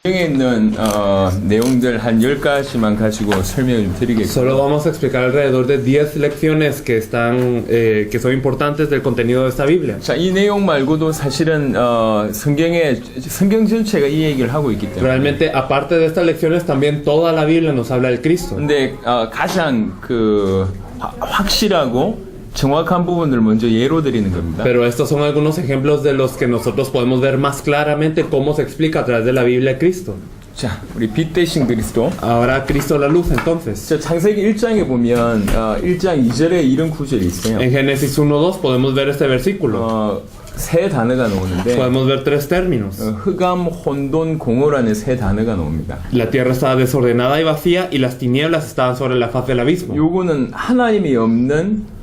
여기 있는 내용들 한 10가지만 가지고 설명을 좀 드리겠습니다. Solo vamos a explicar alrededor de 10 lecciones que están, que son importantes del contenido de esta Biblia. 자, 이 내용 말고도 사실은 성경 전체가 이 얘기를 하고 있기 때문에. Realmente, aparte de estas lecciones, también toda la Biblia nos habla del Cristo. 근데 가장 확실하고 정확한 부분을 먼저 예로 드리는 겁니다. Pero estos son algunos ejemplos de los que nosotros podemos ver más claramente cómo se explica a través de la Biblia de Cristo. 자, 우리 빛 대신 그리스도. Ahora Cristo la luz, entonces. 자, 창세기 1장에 보면 1장 2절에 이런 구절이 있어요. En Génesis 1:2 podemos ver este versículo. 세 단어가 나오는데 Podemos ver tres términos. 흑암, 혼돈, 공허라는 세 단어가 나옵니다. La tierra estaba desordenada y vacía y las tinieblas estaban sobre la faz del abismo. 요거는 하나님이 없는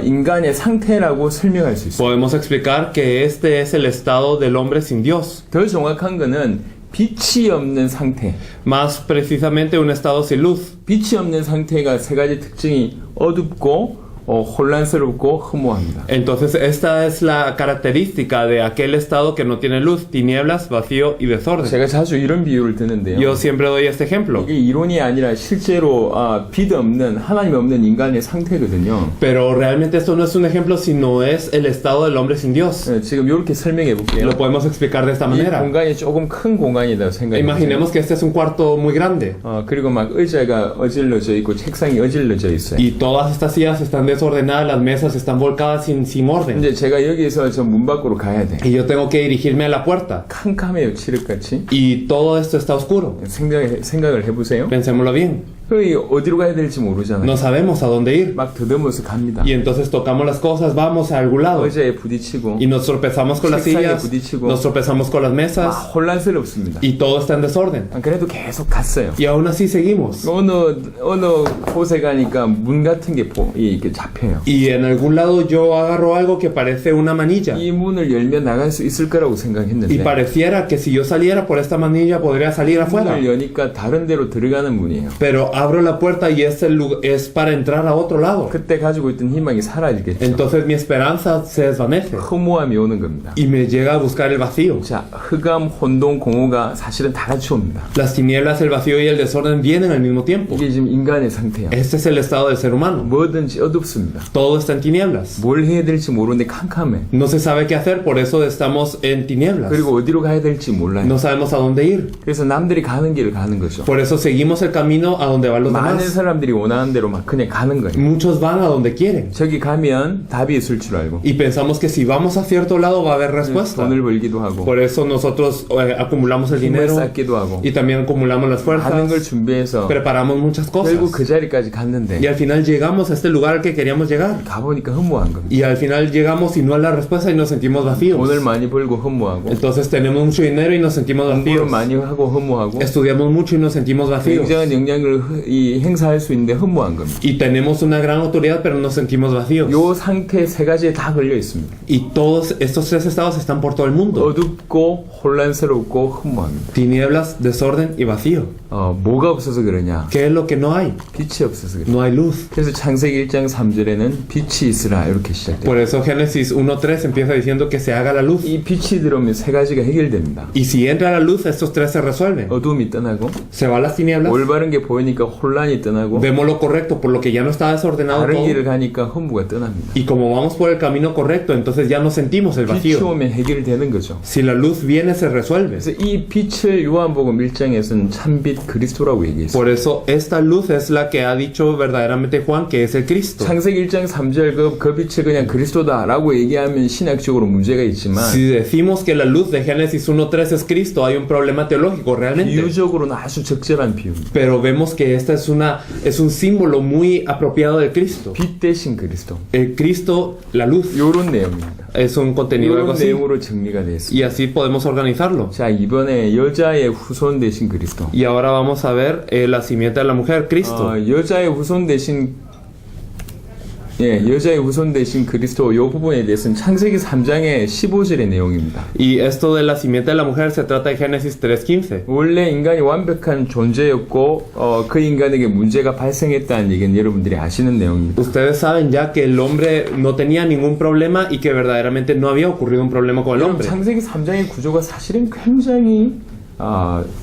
인간의 상태라고 설명할 수 있어요. Podemos explicar que este es el estado del hombre sin Dios. 더 정확한 거는 빛이 없는 상태. Más precisamente un estado sin luz. 빛이 없는 상태가 세 가지 특징이 어둡고 혼란스럽고 허무합니다. Entonces esta es la característica de aquel estado que no tiene luz, tinieblas, vacío y desorden. 제가 자주 이런 비유를 드는데요. Yo siempre doy este ejemplo. 이게 이론이 아니라 실제로 빛 없는 하나님 없는 인간의 상태거든요. Pero realmente esto no es un ejemplo, sino es el estado del hombre sin Dios. 지금 이렇게 설명해 볼게요. Lo podemos explicar de esta 이 manera. 공간이 조금 큰 공간이라고 생각해 보세요. Imaginemos que este es un cuarto muy grande. 그리고 막 의자가 어질러져 있고 책상이 어질러져 있어요. Y todas estas sillas están desordenadas, las mesas están volcadas sin orden. 근데 제가 여기서 저 문 밖으로 가야 돼. Y yo tengo que dirigirme a la puerta. 캄캄해요, 칠흑같이. Y todo esto está oscuro. 생각을 해보세요. Pensémoslo bien. 어디로 가야 될지 모르잖아요. No sabemos a dónde ir. 막 더듬어서 갑니다. Y entonces tocamos las cosas, vamos a algún lado. 의자에 부딪히고 Y nos tropezamos con las 책상에 sillas, 부딪히고 nos tropezamos con las 막 mesas. 혼란스럽습니다. Y todo está en desorden. 그래도 계속 갔어요. Y aún así seguimos. 어느 곳에 가니까 문 같은 게 이렇게 잡혀요. Y en algún lado yo agarro algo que parece una manilla. 이 문을 열면 나갈 수 있을 거라고 생각했는데 Y pareciera que si yo saliera por esta manilla podría salir afuera. 문을 여니까 다른 데로 들어가는 문이에요. Pero abro la puerta y es para entrar a otro lado. 그때 가지고 있던 희망이 사라지겠죠. Entonces mi esperanza se desvanece. 허무함이 오는 겁니다. Y me llega a buscar el vacío. 자, 흑암, 혼돈, 공허가 사실은 다 같이 옵니다. Las tinieblas, el vacío y el desorden vienen al mismo tiempo. 이게 지금 인간의 상태예요. Este es el estado del ser humano. 뭐든지 어둡습니다. Todo está en tinieblas. 뭘 해야 될지 모르는데 캄캄해. No se sabe qué hacer, por eso estamos en tinieblas. 그리고 어디로 가야 될지 몰라요. No sabemos a dónde ir. 그래서 남들이 가는 길을 가는 거죠. Por eso seguimos el camino a donde van los 많은 demás. 사람들이 원하는 대로 막 그냥 가는 거예요. Muchos van a donde quieren. 저기 가면 답이 있을 줄 알고 Y pensamos que si vamos a cierto lado va a haber respuesta. 돈을 벌기도 하고 Por eso nosotros acumulamos el 힘을 dinero 쌓기도 하고 y también acumulamos las 하는 걸 fuerzas. 준비해서 Preparamos muchas 결국 cosas. 그 자리까지 갔는데 Y al final llegamos a este lugar al que queríamos llegar. 가보니까 허무한 겁니다. Y al final llegamos y no es la respuesta y nos sentimos vacíos. 돈을 많이 벌고 허무하고 Entonces tenemos mucho dinero y nos sentimos 공부를 vacíos. 많이 하고 허무하고 Estudiamos mucho y nos sentimos vacíos. 굉장한 영향을 행사할 수 있는데 허무한 겁니다. Y tenemos una gran autoridad pero nos sentimos vacíos. 요 상태 세 가지에 다 걸려 있습니다. Y todos estos tres estados están por todo el mundo. 어둡고 혼란스럽고 허무합니다. Tinieblas, desorden y vacío. 뭐가 없어서 그러냐? ¿Qué es lo que no hay? 빛이 없어서 그래요. No hay luz. 그래서 창세기 1장 3절에는 빛이 있으라 이렇게 시작돼요. Por eso Génesis 1:3 empieza diciendo que se haga la luz. 이 빛이 들어오면 세 가지가 해결됩니다. Y si entra la luz, estos tres se resuelven. 어둠이 떠나고 Se va las tinieblas. 올바른 게 보이니까 혼란이 떠나고 Vemos lo correcto, por lo que ya no está desordenado 다른 todo. 길을 가니까 허무가 떠납니다. Y como vamos por el camino correcto, entonces ya no sentimos el 빛이 vacío. 오면 해결되는 거죠. Si la luz viene, se resuelve. 그래서 이 빛을 요한복음 1장에서는 참빛 그리스도라고 얘기했어요. Por eso esta luz es la que ha dicho verdaderamente Juan, que es el Cristo. 창세기 1장 3절 그 빛이 그냥 그리스도다라고 얘기하면 신학적으로 문제가 있지만 Si decimos que la luz de Génesis 1:3 es Cristo, hay un problema teológico realmente. 비유적으로는 아주 적절한 비유입니다. Pero vemos que esta es un símbolo muy apropiado del Cristo. 빛 대신 그리스도. El Cristo, la luz, 요런 내용입니다. es un contenido algo 이런 así. 내용으로 정리가 되어 있습니다. Y así podemos organizarlo. 자, 이번에 여자의 후손 대신 그리스도. Y ahora vamos a ver la simiente de la mujer, Cristo. 여자의 후손 대신 여자의 후손 대신 그리스도 이 부분에 대해서는 창세기 3장의 15절의 내용입니다. Y esto de la simiente de la mujer se trata de Génesis 3:15. 원래 인간이 완벽한 존재였고 그 인간에게 문제가 발생했다는 얘기는 여러분들이 아시는 내용입니다. Ustedes saben ya que el hombre no tenía ningún problema y que verdaderamente no había ocurrido un problema con el hombre. 창세기 3장의 구조가 사실은 굉장히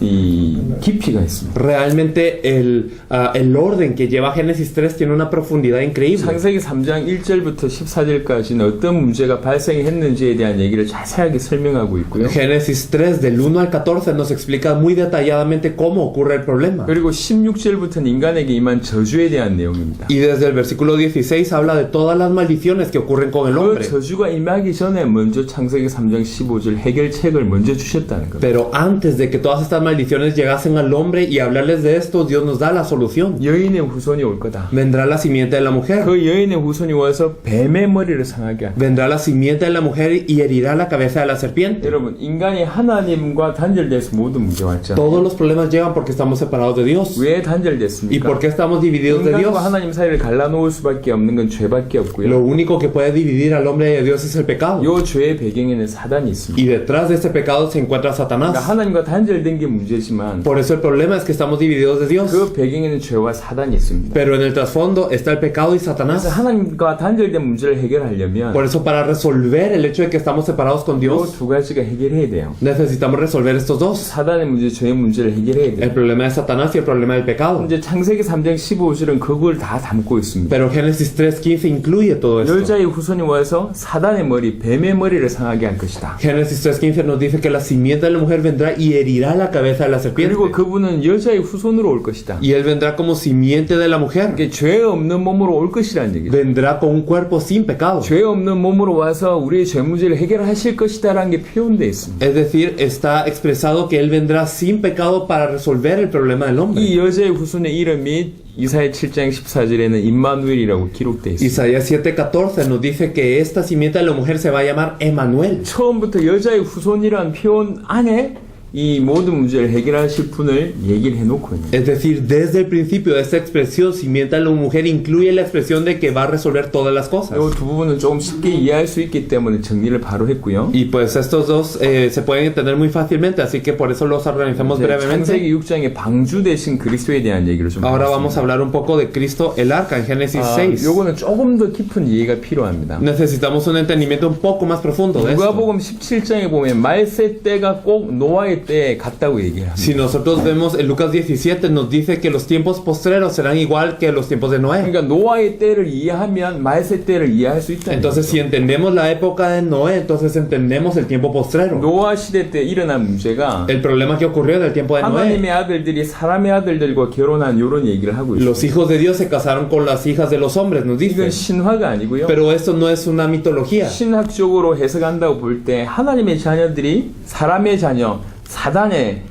이 깊이가 있습니다. Realmente el orden que lleva Génesis 3 tiene una profundidad increíble. 창세기 3장 1절부터 14절까지는 어떤 문제가 발생했는지에 대한 얘기를 자세하게 설명하고 있고요. Génesis 3 del 1 al 14 nos explica muy detalladamente cómo ocurre el problema. 그리고 16절부터는 인간에게 임한 저주에 대한 내용입니다. Y desde el versículo 16 habla de todas las maldiciones que ocurren con el 그 hombre. 저주가 임하기 전에 먼저 창세기 3장 15절 해결책을 먼저 주셨다는 겁니다. Pero antes de que todas estas maldiciones llegasen al hombre y hablarles de esto, Dios nos da la solución. 여인의 후손이 올 거다. Vendrá la simiente de la mujer. 그 여인의 후손이 와서 뱀의 머리를 상하게 한다. Vendrá la simiente de la mujer y herirá la cabeza de la serpiente. 여러분, 인간이 하나님과 단절돼서 모든 문제가 왔잖아요. Todos los problemas llegan porque estamos separados de Dios. 왜 ¿Y 단절됐습니까? por qué estamos divididos de Dios? 인간과 하나님 사이를 갈라놓을 수밖에 없는 건 죄밖에 Lo 없고요. único que puede dividir al hombre de Dios es el pecado. 요 죄의 배경에는 사단이 있습니다. Y detrás de este pecado se encuentra 그러니까 Satanás. 하나님과 단절된 게 문제지만 Por eso el problema es que estamos divididos de Dios. 그 배경에는 죄와 사단이 있습니다. Pero en el trasfondo está el pecado y 그래서 Satanás. 하나님과 단절된 문제를 해결하려면 Por eso para resolver el hecho de que estamos separados con 요 Dios, 두 가지가 해결해야 돼요. necesitamos resolver estos dos. 사단의 문제, 죄의 문제를 해결해야 El 돼요. problema de Satanás y el problema del pecado. 이제 창세기 3장 15절은 그걸 다 담고 있습니다. Pero Génesis 3:15 incluye todo esto. 여자의 후손이 와서 사단의 머리, 뱀의 머리를 상하게 할 것이다. Génesis 3:15 nos dice que la simiente de la mujer vendrá y herirá la cabeza de la serpiente. 그리고 그분은 여자의 후손으로 올 것이다. Y él vendrá como simiente de la mujer. 이게 죄 없는 몸으로 올 것이라는 얘기죠. Vendrá con un cuerpo sin pecado. 죄 없는 몸으로 와서 우리의 죄 문제를 해결하실 것이다라는 게 표현되어 있습니다. Es decir, está expresado que él vendrá sin pecado para resolver el problema del hombre. 이 여자의 후손의 이름이 이사야 7장 14절에는 임마누엘이라고 기록되어 있습니다. Isaías 7:14 nos dice que esta simiente de la mujer se va a llamar Emmanuel. 처음부터 여자의 후손이라는 표현 안에 이 모든 문제를 해결하실 분을 얘기를 해놓고 있는. Es decir, desde el principio de esta expresión, simiente de la mujer incluye la expresión de que va a resolver todas las cosas. 이 두 부분은 조금 쉽게 이해할 수 있기 때문에 정리를 바로 했고요. Y pues estos dos se pueden entender muy fácilmente, así que por eso los organizamos brevemente. 창세기 6장의 방주 대신 그리스도에 대한 얘기를 좀 Ahora 하겠습니다. vamos a hablar un poco de Cristo el arca en Génesis 6. 요거는 조금 더 깊은 이해가 필요합니다. Necesitamos un entendimiento un poco más profundo de esto. 누가복음 17장에 보면 말세 때가 꼭 노아의 때에 같다고 얘기합니다. Si nosotros vemos en Lucas 17 nos dice que los tiempos postreros serán igual que los tiempos de Noé. 그러니까 노아의 때를 이해하면 말세 때를 이해할 수 있다. Entonces si entendemos la época de Noé, entonces entendemos el tiempo postrero. 노아 시대 때 일어난 문제가 El problema que ocurrió en el tiempo de Noé. 하나님의 아들들이 사람의 아들들과 결혼한 이런 얘기를 하고 있어요. Los hijos de Dios se casaron con las hijas de los hombres, nos dice. 이건 신화가 아니고요. Pero esto no es una mitología. 신학적으로 해석한다고 볼 때 하나님의 자녀들이 사람의 자녀, 사단의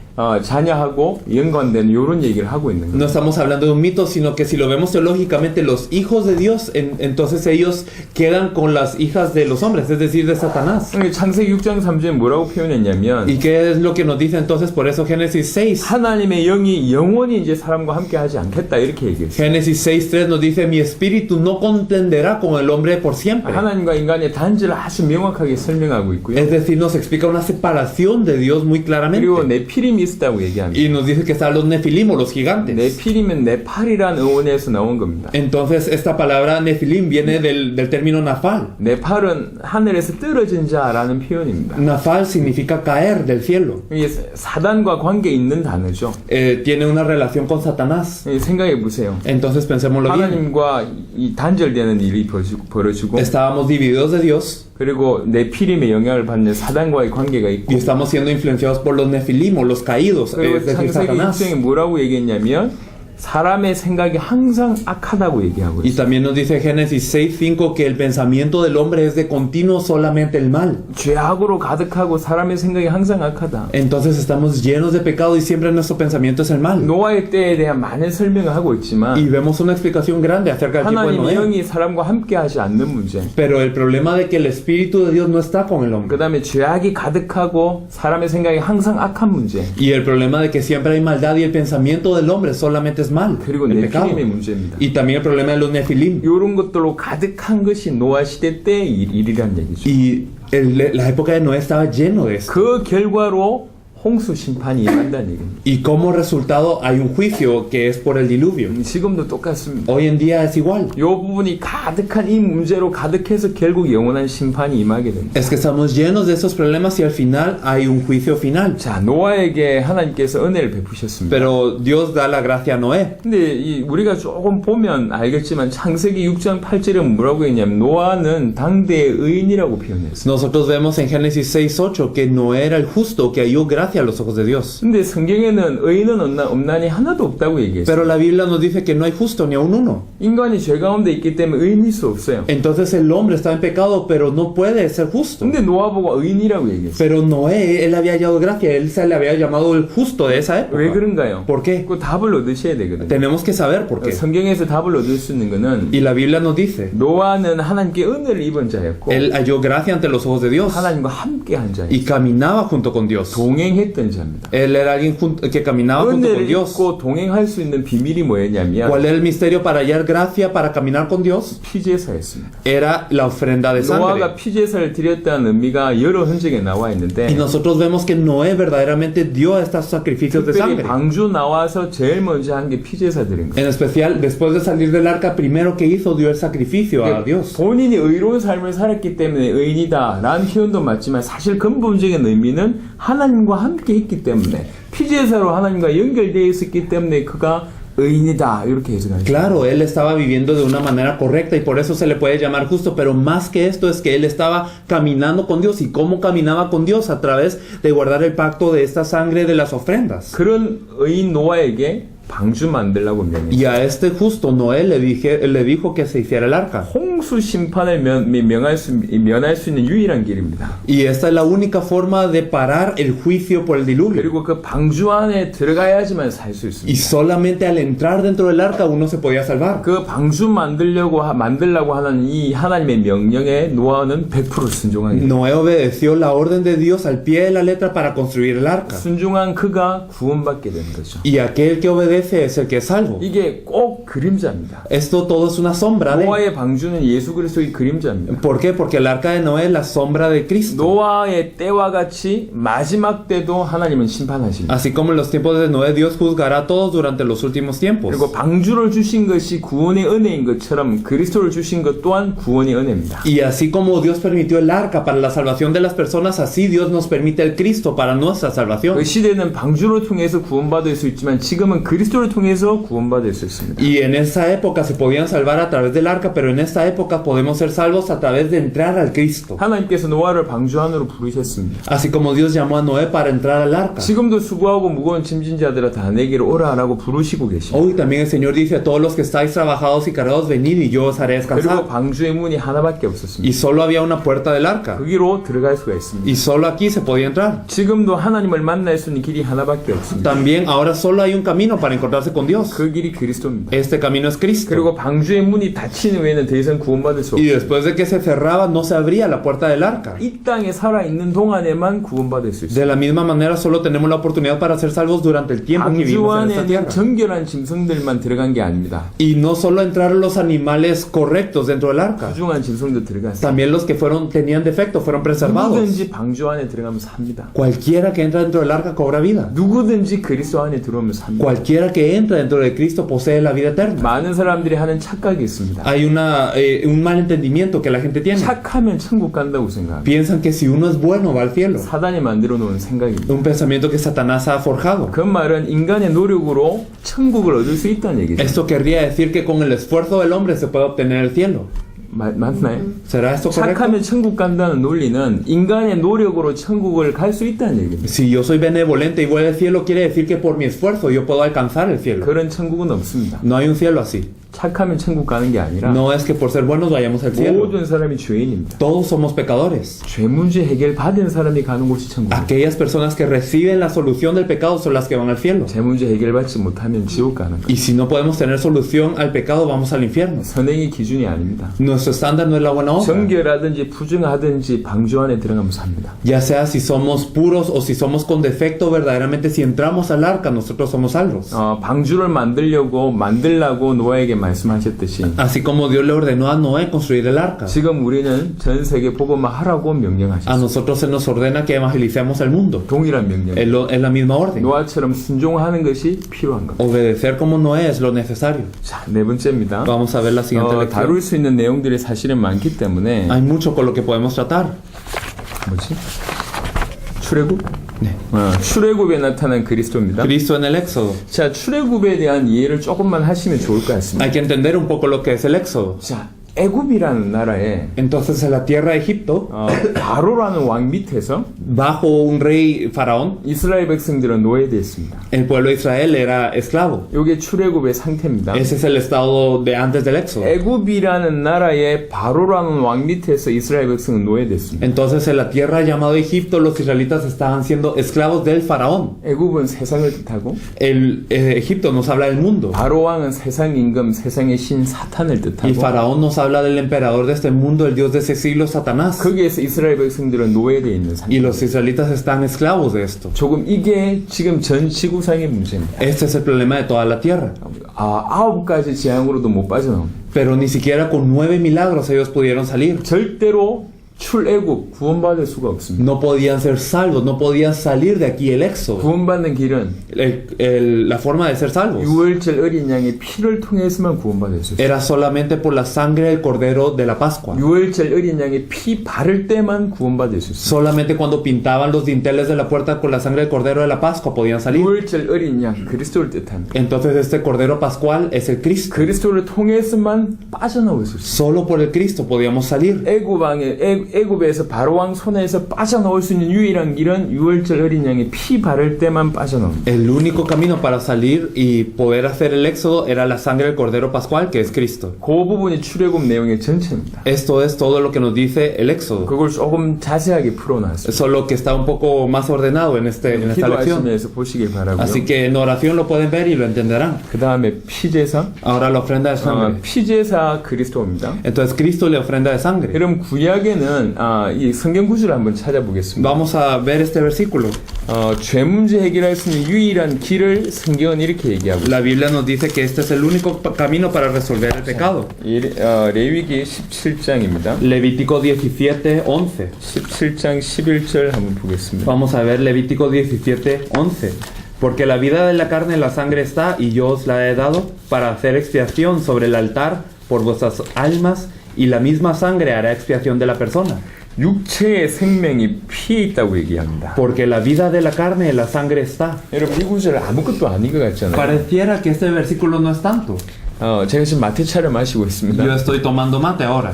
자녀하고 연관되는 이런 얘기를 하고 있는 No 거예요. estamos hablando de un mito, sino que si lo vemos teológicamente, los hijos de Dios, entonces ellos quedan con las hijas de los hombres, es decir, de Satanás. 그러니까 창세기 6장 3절에 뭐라고 표현했냐면 ¿Y qué es lo que nos dice entonces por eso Génesis 6? 하나님의 영이 영원히 이제 사람과 함께 하지 않겠다 이렇게 얘기했어요. Génesis 6:3 nos dice, mi espíritu no contenderá con el hombre por siempre. 하나님과 인간의 단절을 아주 명확하게 설명하고 있고요. Es decir, nos explica una separación de Dios muy claramente. 그리고 네피림이 있다고 얘기합니다. Y nos dice que están los nefilim o los gigantes. 네피림은 네팔이라는 어원에서 나온 겁니다. Entonces esta palabra nefilim viene del término nafal. 네팔은 하늘에서 떨어진 자라는 표현입니다. Nafal significa caer del cielo. 이게 사단과 관계 있는 단어죠. Tiene una relación con Satanás. 생각해 보세요. Entonces pensémoslo bien. 하나님과 이 단절되는 일이 벌어지고 Estábamos divididos de Dios 그리고 네피림의 영향을 받는 사단과의 관계가 있고 y estamos siendo influenciados por los nefilim o los caídos, 그리고 es decir, 창세기 Satanás. 6장에 뭐라고 얘기했냐면 사람의 생각이 항상 악하다고 얘기하고 Y 있어요. también nos dice Génesis 6:5 que el pensamiento del hombre es de continuo solamente el mal. 죄악으로 가득하고 사람의 생각이 항상 악하다. Entonces estamos llenos de pecado y siempre nuestro pensamiento es el mal. 노아의 때에 대한 많은 설명을 하고 Y 있지만 vemos una explicación grande acerca del tiempo de 하나님의 Noé. 영이 사람과 함께 하지 않는 문제. Pero el problema de que el Espíritu de Dios no está con el hombre. 그 다음에 죄악이 가득하고 사람의 생각이 항상 악한 문제. Y el problema de que siempre hay maldad y el pensamiento del hombre solamente es mal. 그리고 El pecado. 네피림의 문제입니다. Y también el problema de los nefilim. 이런 것들로 가득한 것이 노아 시대 때의 일이란 얘기죠. Y la época de Noé estaba lleno de esto. 그 결과로 홍수 심판이 임한다는 얘기입니다. Y como resultado hay un juicio que es por el diluvio. 지금도 똑같습니다. Hoy en día es igual. 이 부분이 가득한 이 문제로 가득해서 결국 영원한 심판이 임하게 됩니다. Es que estamos llenos de esos problemas y al final hay un juicio final. 자, 노아에게 하나님께서 은혜를 베푸셨습니다. Pero Dios da la gracia a Noé. 근데 우리가 조금 보면 알겠지만 창세기 6장 8절에 뭐라고 했냐면 노아는 당대의 의인이라고 표현했어요. Nosotros vemos en Génesis 6:8 que Noé era el justo, que halló gracia a los ojos de Dios. 근데 성경에는 의인은 없나니 하나도 없다고 얘기했어요. Pero la Biblia nos dice que no hay justo ni aun uno. 인간이 죄 가운데 있기 때문에 의인일 수 없어요. Entonces el hombre está en pecado, pero no puede ser justo. 근데 노아 보고 의인이라고 얘기했어요. Pero Noé, él había hallado gracia, él se le había llamado el justo de esa 왜 época. 그런가요? ¿Por qué? 그 답을 얻으셔야 되거든요. Tenemos que saber por qué. 성경에서 답을 얻을 수 있는 거는 Y la Biblia nos dice, 노아는 하나님께 은혜를 입은 자였고 él halló gracia ante los ojos de Dios 하나님과 함께 한 자였고 y caminaba junto con Dios. 동행했던 자입니다. Él era alguien que caminaba junto con 은혜를 Dios. 입고 동행할 수 있는 비밀이 뭐였냐면 ¿Cuál era el misterio para hallar gracia, para caminar con Dios? 피제사였습니다. Era la ofrenda de sangre. 노아가 피제사를 드렸다는 의미가 여러 흔적에 나와 있는데 Y nosotros vemos que Noé verdaderamente dio estos sacrificios de 특별히 sangre. 방주 나와서 제일 먼저 한 게 피제사 드린 거예요. En especial, después de salir del arca, primero que hizo dio el sacrificio a Dios. 본인이 의로운 삶을 살았기 때문에 의인이다 라는 표현도 맞지만 사실 근본적인 의미는 하나님과 함께 했기 때문에 피제사로 하나님과 연결되어 있었기 때문에 그가 의인이다 이렇게 해석하죠. Claro, él estaba viviendo de una manera correcta y por eso se le puede llamar justo, pero más que esto es que él estaba caminando con Dios. ¿Y cómo caminaba con Dios? A través de guardar el pacto de esta sangre de las ofrendas. 그런 의인 노아에게 방주 만들라고 명했어요. Y a este justo Noé le dijo que se hiciera el arca. 홍수 심판을 면할 수 있는 유일한 길입니다. Y esta es la única forma de parar el juicio por el diluvio. 그리고 그 방주 안에 들어가야지만 살 수 Y 있습니다. solamente al entrar dentro del arca uno se podía salvar. 그 방주 만들라고 하는 이 하나님의 명령에 노아는 100% 순종하게 됩니다. Noé obedeció la orden de Dios al pie de la letra para construir el arca. 순종한 그가 구원받게 되는 거죠. Y aquel que obedece es el que es salvo. 이게 꼭 그림자입니다. Esto todo es una sombra de... 노아의 방주는 예수 그리스도의 그림자입니다. ¿Por qué? Porque el arca de Noé es la sombra de Cristo. 노아의 때와 같이 마지막 때도 하나님은 심판하십니다. Así como en los tiempos de Noé, Dios juzgará a todos durante los últimos tiempos. 그리고 방주를 주신 것이 구원의 은혜인 것처럼 그리스도를 주신 것 또한 구원의 은혜입니다. Y así como Dios permitió el arca para la salvación de las personas, así Dios nos permite el Cristo para nuestra salvación. 그 시대는 방주를 통해서 구원받을 수 있지만 지금은 그리스도를 통해서 구원받을 수 있습니다. Y en esa época se podían salvar a través del arca, pero en esta época podemos ser salvos a través de entrar al Cristo. 하나님께서 노아를 방주 안으로 부르셨습니다. Así como Dios llamó a Noé para entrar al arca. 지금도 수고하고 무거운 짐진 자들아 다 내게로 오라라고 부르시고 계십니다. Hoy también el Señor dice a todos los que estáis trabajados y cargados, venid y yo os haré 그리고 descansar. 방주의 문이 하나밖에 없었습니다. Y solo había una puerta del arca. 거기로 들어갈 수가 있습니다. Y solo aquí se podía entrar. 지금도 하나님을 만날 수 있는 길이 하나밖에 없습니다. También ahora solo hay un camino para encontrarse con Dios. 그 길이 그리스도입니다. Este camino es Cristo. 그리고 방주의 문이 닫힌 후에는 더 이상 구원받을 수 Y 없습니다. después de que se cerraba, no se abría la puerta del arca. 이 땅에 살아있는 동안에만 구원받을 수 있습니다. De la misma manera, solo tenemos la oportunidad para ser salvos durante el tiempo que 방주 vivimos en esta 안에는 tierra. 정결한 짐승들만 들어간 게 아닙니다. Y no solo entraron los animales correctos dentro del arca. 부중한 짐승도 들어갔어요. También los que tenían defecto fueron preservados. 누구든지 방주 안에 들어가면 삽니다. Cualquiera que entra dentro del arca cobra vida. 누구든지 그리스도 안에 들어오면 삽니다. Cualquiera que entra dentro de Cristo posee la vida eterna. 많은 사람들이 하는 착각이 있습니다. Hay un mal entendimiento que la gente tiene. 착하면 천국 간다고 생각합니다. Piensan que si uno es bueno va al cielo. 사단이 만들어 놓은 생각입니다. Un pensamiento que Satanás ha forjado. 그 말은 인간의 노력으로 천국을 얻을 수 있다는 얘기죠. Esto querría decir que con el esfuerzo del hombre se puede obtener el cielo. 맞나요? ¿Será esto correcto? 착하면 천국 간다는 논리는 인간의 노력으로 천국을 갈 수 있다는 얘기입니다. Si yo soy benevolente y voy al cielo, quiere decir que por mi esfuerzo yo puedo alcanzar el cielo. 그런 천국은 없습니다. No hay un cielo así. 착하면 천국 가는 게 아니라 No es que por ser buenos vayamos al cielo. 모든 사람이 죄인입니다. Todos somos pecadores. 죄 문제 해결 받은 사람이 가는 곳이 천국입니다. Aquellas personas que reciben la solución del pecado son las que van al cielo. 죄 문제 해결받지 못하면 지옥 가는 거예요. Y si no podemos tener solución al pecado, vamos al infierno. 선행이 기준이 아닙니다. Nuestro nuestro estándar no es la buena obra. 정결하든지 부정하든지 방주 안에 들어가면 삽니다. Ya sea si somos puros o si somos con defecto, verdaderamente si entramos al arca, nosotros somos salvos. 방주를 만들라고 노아에게 말씀하셨듯이 Así como Dios le ordenó a Noé construir el arca. 지금 우리는 전 세계 복음화 하라고 A 명령하셨습니다. nosotros se nos ordena que evangelicemos al mundo. 동일한 명령. Es la misma orden. 노아처럼 순종하는 것이 필요한 겁니다. Obedecer como Noé es lo necesario. 자, 네 번째입니다. Vamos a ver la siguiente lección. 다룰 수 있는 내용들이 사실은 많기 때문에 Hay mucho con lo que podemos tratar. 뭐지? 출애굽? 네. 출애굽에 나타난 그리스도입니다. Cristo en el Éxodo. 자, 출애굽에 대한 이해를 조금만 하시면 좋을 것 같습니다. Hay que entender un poco lo que es el Éxodo. 자, 애굽이라는 나라에 Entonces en la tierra de Egipto, 바로라는 왕 밑에서 bajo un rey faraón, 이스라엘 백성들은 노예되었습니다. el pueblo de Israel era esclavo. 이게 출애굽의 상태입니다. Ese es el estado de antes del Éxodo. 애굽이라는 나라에 바로라는 왕 밑에서 이스라엘 백성은 노예됐습니다. Entonces en la tierra llamada Egipto, los israelitas estaban siendo esclavos del faraón. 애굽은 세상을 뜻하고 Egipto nos habla del mundo. 바로 왕은 세상 임금, 세상의 신 사탄을 Y 뜻하고 faraón nos habla del emperador de este mundo, el dios de ese siglo, Satanás. 거기에서 이스라엘 백성들은 노예되어 있는 Y 상태. los israelitas están esclavos de esto. 조금 이게 지금 전 지구상의 문제입니다. Este es el problema de toda la tierra. 9가지 재앙으로도 못 빠져나옵니다. Pero ni siquiera con 9 milagros ellos pudieron salir. 절대로 출애굽 구원받을 수가 없습니다. No podían ser salvos, no podían salir de aquí el éxodo. 구원받는 길은 La forma de ser salvos 유월절 어린 양의 피를 통해서만 구원받을 수 있어요. era solamente por la sangre del cordero de la Pascua. 유월절 어린 양의 피 바를 때만 구원받을 수 있어요. Solamente cuando pintaban los dinteles de la puerta con la sangre del cordero de la Pascua podían salir. 유월절 어린 양 그리스도를 뜻합니다. Entonces este cordero pascual es el Cristo. 그리스도를 통해서만 빠져나올 수 있어요. Solo por el Cristo podíamos salir. 애굽에서 바로왕 손에서 빠져나올 수 있는 유일한 길은 유월절 어린 양의 피 바를 때만 빠져나옵니다. El único camino para salir y poder hacer el éxodo era la sangre del cordero pascual, que es Cristo. 그 부분이 출애굽 내용의 전체입니다. Esto es todo lo que nos dice el éxodo. 그걸 조금 자세하게 풀어놨습니다. Solo que está un poco más ordenado en esta lección. 기도하시면서 보시길 바라고요. Así que en oración lo pueden ver y lo entenderán. 그 다음에 피제사. Ahora la ofrenda de sangre. 피제사 그리스도입니다. Entonces Cristo le ofrenda de sangre. 그럼 구약에는 이 성경 구절을 한번 찾아보겠습니다. Vamos a ver este versículo. 죄 문제 해결할 수 있는 유일한 길을 성경은 이렇게 얘기하고 La Biblia nos dice que este es el único camino para resolver el pecado. 레위기 17장입니다. Levítico 17:11. 17장 11절 한번 보겠습니다. Vamos a ver Levítico 17:11. Porque la vida de la carne en la sangre está, y yo os la he dado para hacer expiación sobre el altar por vuestras almas, y la misma sangre hará expiación de la persona. 육체의 생명이 피에 있다고 얘기합니다. Porque la vida de la carne en la sangre está. 여러분 이 구절 아무것도 아닌 것 같잖아요. Pareciera que este versículo no es tanto. 제가 지금 마테차를 마시고 있습니다. Yo estoy tomando mate ahora.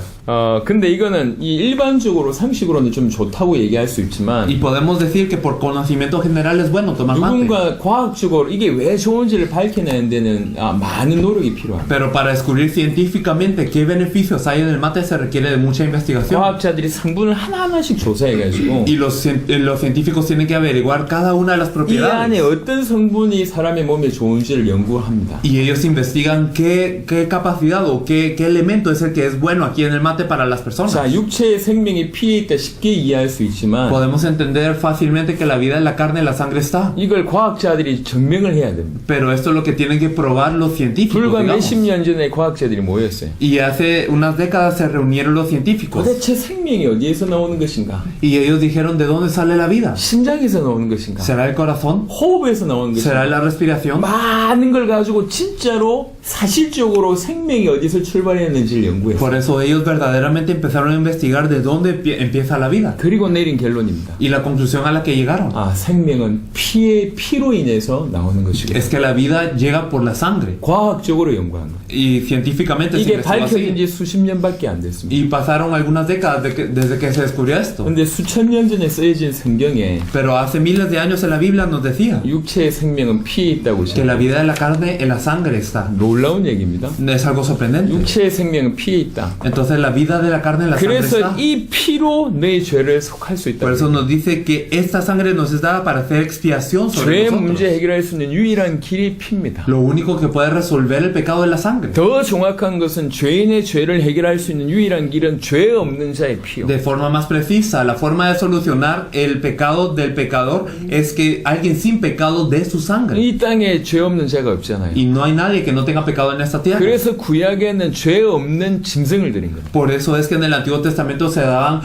근데 이거는 이 일반적으로 상식으로는 좀 좋다고 얘기할 수 있지만 Y podemos decir que por conocimiento general es bueno tomar mate. 누군가 과학적으로 이게 왜 좋은지를 밝혀내는 데는 많은 노력이 필요합니다. Pero para descubrir científicamente qué beneficios hay en el mate se requiere de mucha investigación. 과학자들이 성분을 하나하나씩 조사해가지고 Y los científicos tienen que averiguar cada una de las 이 안에 propiedades. 어떤 성분이 사람의 몸에 좋은지를 연구합니다. Y ellos investigan qué capacidad o qué elemento es el que es bueno aquí en el mate para las personas. 자, 육체의 생명이 피에 있다 쉽게 이해할 수 있지만 Podemos entender fácilmente que la vida en la carne en la sangre está. 이걸 과학자들이 증명을 해야 됩니다. Pero esto es lo que tienen que probar los científicos. 불과 digamos. 몇십 년 전에 과학자들이 모였어요. Y hace unas décadas se reunieron los científicos. 도대체 생명이 어디에서 나오는 것인가? Y ellos dijeron, ¿de dónde sale la vida? 심장에서 나오는 것인가? ¿Será el corazón? 호흡에서 나오는 ¿Será 것인가? la respiración? 많은 걸 가지고 진짜로 사실적으로 생명이 어디서 출발했는지를 연구했어요. Por eso ellos verdaderamente empezaron a investigar de dónde empieza la vida. 그리고 내린 결론입니다. Y la conclusión a la que llegaron 생명은 피로 인해서 나오는 것이고 es que la vida llega por la sangre. 과학적으로 연구한 거. Y científicamente se 이게 investigó 밝혀진 así. 지 수십 년밖에 안 됐습니다. Y pasaron algunas décadas desde que se descubrió esto. 근데 수천 년 전에 쓰여진 성경에 Pero hace miles de años en la Biblia nos decía 육체의 생명은 피에 있다고 que la 했어요. vida de la carne en la sangre está. 놀라운 얘기입니다. Es algo sorprendente. 육체의 생명은 피에 있다. Entonces la vida de la carne en la sangre 그래서 está. 이 피로 너의 죄를 속할 수 있다. Por eso nos dice que esta sangre nos es dada para hacer expiación sobre 죄의 문제 nosotros. 해결할 수 있는 유일한 길이 피입니다. Lo único que puede resolver el pecado es la sangre. 더 정확한 것은 죄인의 죄를 해결할 수 있는 유일한 길은 죄 없는 자의 피요. De forma más precisa, la forma de solucionar el pecado del pecador es que alguien sin pecado dé su sangre. 이 땅에 죄 없는 자가 없잖아요. Y no hay nadie que no tenga pecado en esta tierra. 그래서 구약에는 죄 없는 짐승을 드린 거예요. Por eso es que en el Antiguo Testamento se daban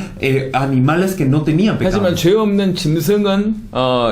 animales que no tenían pecado. 하지만 죄 없는 짐승은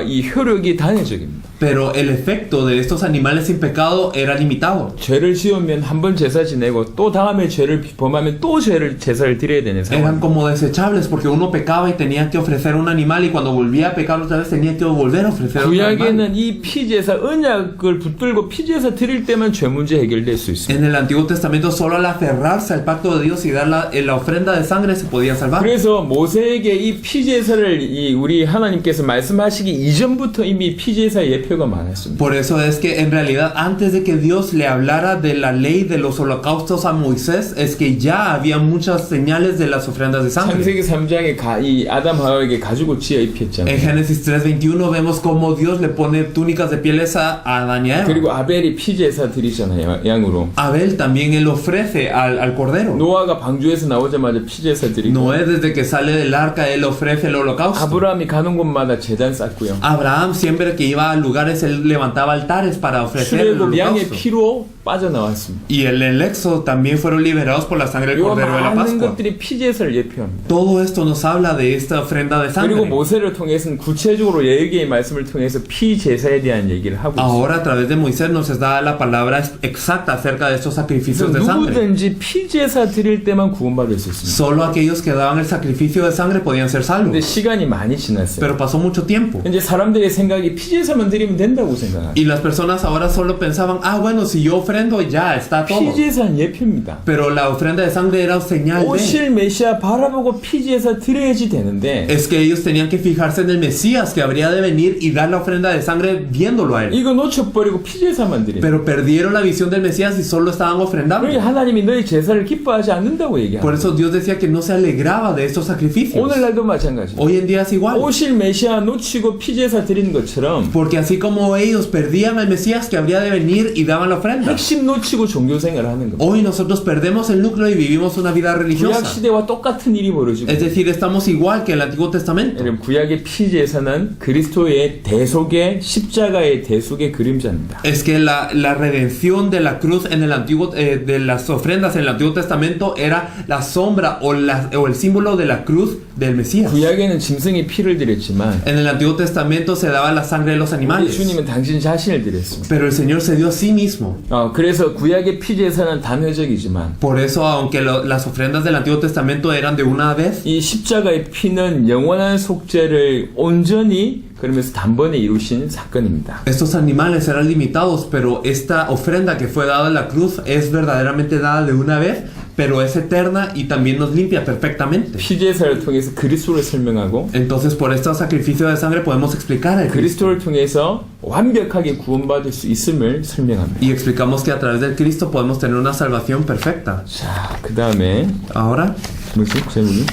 이 효력이 단회적입니다. Pero el efecto de estos animales sin pecado era limitado. 죄를 지으면 한 번 제사 지내고 또 다음에 죄를 범하면 또 제사를 드려야 되는 Eran 상황. como desechables porque uno pecaba y tenía que ofrecer un animal y cuando volvía a pecar otra vez tenía que volver a ofrecer un animal. 구약에는 이 피제사 언약을 붙들고 피제사 드릴 때만 죄 문제 해결될 수 있습니다. En el Antiguo Testamento solo al aferrarse al pacto de Dios y dar la ofrenda de sangre se podía salvar. 그래서 모세에게 이 피제사를 우리 하나님께서 말씀하시기 이전부터 이미 피제사 예표가 많았습니다. Por eso es que en realidad antes de que Dios le hablara de la ley de los holocaustos a Moisés es que ya había muchas señales de las ofrendas de sangre. 창세기 3장에 이 아담 하와에게 가죽을 지어 En 입혔잖아요. Génesis 3:21 vemos cómo Dios le pone túnicas de pieles a Adán y a Eva. 그리고 아벨이 피제사 드리잖아요, 양으로. Abel también él ofrece al cordero. 노아가 방주에서 나오자마자 피제사 드리고. Noé desde que sale del arca él ofrece el holocausto. 아브라함이 가는 곳마다 제단 쌓고요. Abraham siempre que iba a lugares él levantaba altares para ofrecer el 출애굽 양의 holocausto. 피로 빠져나왔습니다. Y el éxodo también fueron liberados por la sangre del 이 cordero de la 많은 Pascua. 것들이 피제사를 예표합니다. Todo esto nos habla de esta ofrenda de 그리고 sangre. 모세를 통해서는 구체적으로 예기의 말씀을 통해서 피제사에 대한 얘기를 하고 있습니다. Ahora a través de Moisés nos es dada la palabra exacta acerca de estos sacrificios de sangre. 누구든지 피제사 드릴 때만 구원받을 수 있습니다. Solo aquellos que daban el sacrificio de sangre podían ser 근데 salvos. 시간이 많이 지났어요. Pero pasó mucho tiempo. 이제 사람들의 생각이 피제사만 드리면 된다고 생각합니다. Y las personas ahora solo pensaban, bueno, si yo ofrendo ya está todo. 피제사는 예표입니다. Pero la ofrenda de sangre era señal de... 오실 메시아 바라보고 피제사 드려야지 되는데 Es que ellos tenían que fijarse en el Mesías que habría de venir y dar la ofrenda de sangre viéndolo a él. 이거 놓쳐버리고 피제사만 드리는 Pero perdieron la visión del Mesías y solo estaban ofrendando. 그러니 하나님이 너희 제사를 기뻐하지 않는다고 Por 얘기합니다. eso Dios decía que no se alegraba de estos sacrificios. 오늘날도 마찬가지입니다. Hoy en día es igual. 오실 메시아 놓치고 피제사 드리는 것처럼 Porque así como ellos perdían al Mesías que habría de venir y daban la ofrenda, 핵심 놓치고 종교생활을 하는 겁니다. hoy nosotros perdemos el núcleo y vivimos una vida 구약 religiosa. 시대와 똑같은 일이 벌어지고 Es decir, estamos igual que el Antiguo Testamento. 여러분 구약의 피제사는 그리스도의 대속의 십자가의 대속의 그림자입니다. Es que la redención de la cruz en el antiguo, de las ofrendas en el Antiguo Testamento era la sombra o el símbolo de la cruz del Mesías. 구약에는 짐승이 피를 드렸지만 En el Antiguo Testamento se daba la sangre de los 우리 animales, 주님은 당신 자신을 드렸습니다. pero el Señor se dio a sí mismo. 그래서 구약의 피제사는 단회적이지만 Por eso, aunque las ofrendas del Antiguo Testamento eran de una vez, 이 십자가의 피는 영원한 속죄를 온전히 그러면서 단번에 이루신 사건입니다. estos animales eran limitados, pero esta ofrenda que fue dada en la cruz es verdaderamente dada de una vez, pero es eterna y también nos limpia perfectamente. 피제사를 통해서 그리스도를 설명하고 Entonces, por este sacrificio de sangre podemos explicar el Cristo. 그리스도를 통해서 완벽하게 구원받을 수 있음을 설명합니다. Y explicamos que a través del Cristo podemos tener una salvación perfecta. 자, 그 다음에 Ahora, 뭐지? 제목이?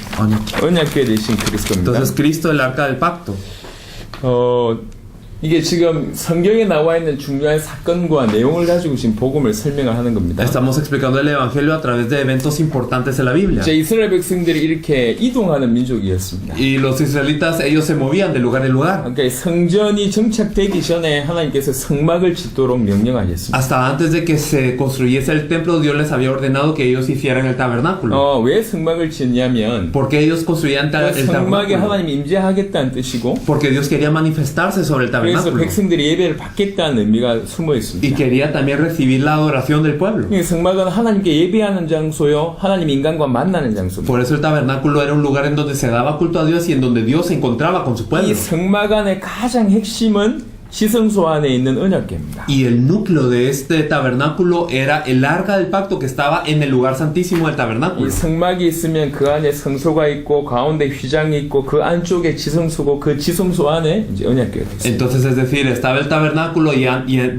언약궤 대신 그리스도입니다. entonces Cristo, el arca del pacto. 이게 지금 성경에 나와 있는 중요한 사건과 내용을 가지고 지금 복음을 설명을 하는 겁니다. Estamos explicando el Evangelio a través de eventos importantes de la Biblia. 이제 이스라엘 백성들이 이렇게 이동하는 민족이었습니다. Y los israelitas, ellos se movían de lugar en lugar. 그러니까 성전이 정착되기 전에 하나님께서 성막을 짓도록 명령하셨습니다. Hasta antes de que se construyese el templo, Dios les había ordenado que ellos hicieran el tabernáculo. 왜 성막을 짓냐면 Porque ellos construían el 성막에 tabernáculo. 하나님이 임재하겠다는 뜻이고 Porque Dios quería manifestarse sobre el 그래서 tabernáculo. 백성들이 예배를 받겠다는 의미가 숨어 Y 있습니다. quería también recibir la adoración del pueblo. 이 성막은 하나님께 예배하는 장소요, 하나님 인간과 만나는 장소입니다. Por eso el tabernáculo era un lugar en donde se daba culto a Dios y en donde Dios se encontraba con su 이 pueblo. 성막 안의 가장 핵심은 지성소 안에 있는 언약궤입니다. Y el núcleo de este tabernáculo era el arca del pacto que estaba en el lugar santísimo del 이 tabernáculo. 성막이 있으면 그 안에 성소가 있고 가운데 휘장이 있고 그 안쪽에 지성소고 그 지성소 안에 이제 언약궤가 있습니다. Entonces, es decir, estaba el tabernáculo y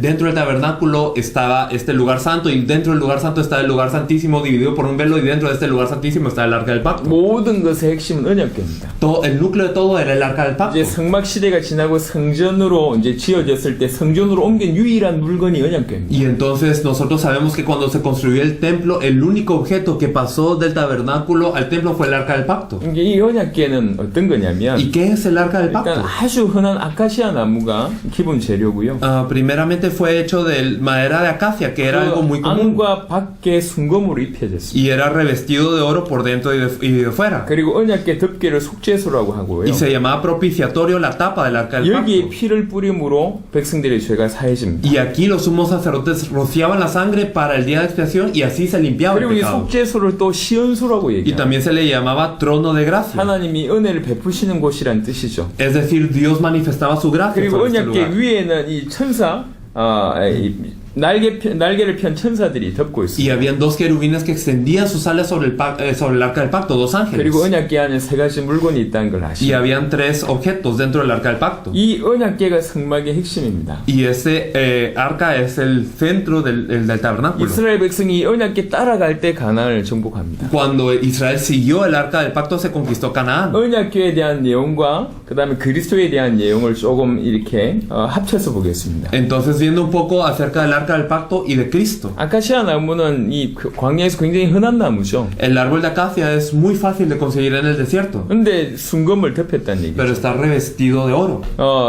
dentro del tabernáculo estaba este lugar santo y dentro del lugar santo está el lugar santísimo dividido por un velo y dentro de este lugar santísimo está el arca del pacto. 모든 것의 핵심은 언약궤입니다. El núcleo de todo era el arca del pacto. 이제 성막 시대가 지나고 성전으로 이제 지어졌을 때 성전으로 옮긴 유일한 물건이 언약궤입니다. Y entonces nosotros sabemos que cuando se construyó el templo, el único objeto que pasó del tabernáculo al templo fue el arca del pacto. 이게 이 언약궤는 어떤 거냐면 ¿Y qué es el arca del 일단 pacto? 아주 흔한 아카시아 나무가 기본 재료고요. Primeramente fue hecho de madera de acacia, que era algo muy 그 común. 안과 밖에 순금으로 입혀졌습니다. Y era revestido de oro por dentro y de fuera. 그리고 언약궤 덮개를 속죄소라고 하고요. Y se llamaba propiciatorio la tapa del arca del 여기에 pacto. 피를 뿌림으로 백성들의 죄가 사해집니다. Y aquí los sumos sacerdotes rociaban la sangre para el día de expiación y así se limpiaba el 그리고 이 pecado. 속죄소를 또 시온소라고 Y 얘기합니다. también se le llamaba trono de gracia. 하나님이 은혜를 베푸시는 곳이란 뜻이죠. Es decir, Dios manifestaba su gracia 그리고 sobre este 언약궤 lugar. 위에는 이 천사, 이 날개를 편 천사들이 덮고 Y 있습니다. habían dos querubines que extendían sus alas sobre el arca del pacto, dos ángeles. 그리고 언약궤 안에 세 가지 물건이 있다는 걸 Y 아시죠? habían tres objetos dentro del arca del pacto. 이 언약궤가 성막의 핵심입니다. Y ese arca es el centro del tabernáculo. 이스라엘 백성이 이 언약궤 따라갈 때 가나안을 정복합니다. Cuando Israel siguió el arca del pacto, se conquistó Canaán. 언약궤에 대한 내용과 그 다음에 그리스도에 대한 내용을 조금 이렇게 합쳐서 보겠습니다. Entonces, viendo un poco acerca del arca del pacto y de Cristo. 아카시아 나무는 이 광야에서 굉장히 흔한 나무죠. El árbol de acacia es muy fácil de conseguir en el desierto, 근데 순금을 덮였다는 pero 얘기죠. está revestido de oro.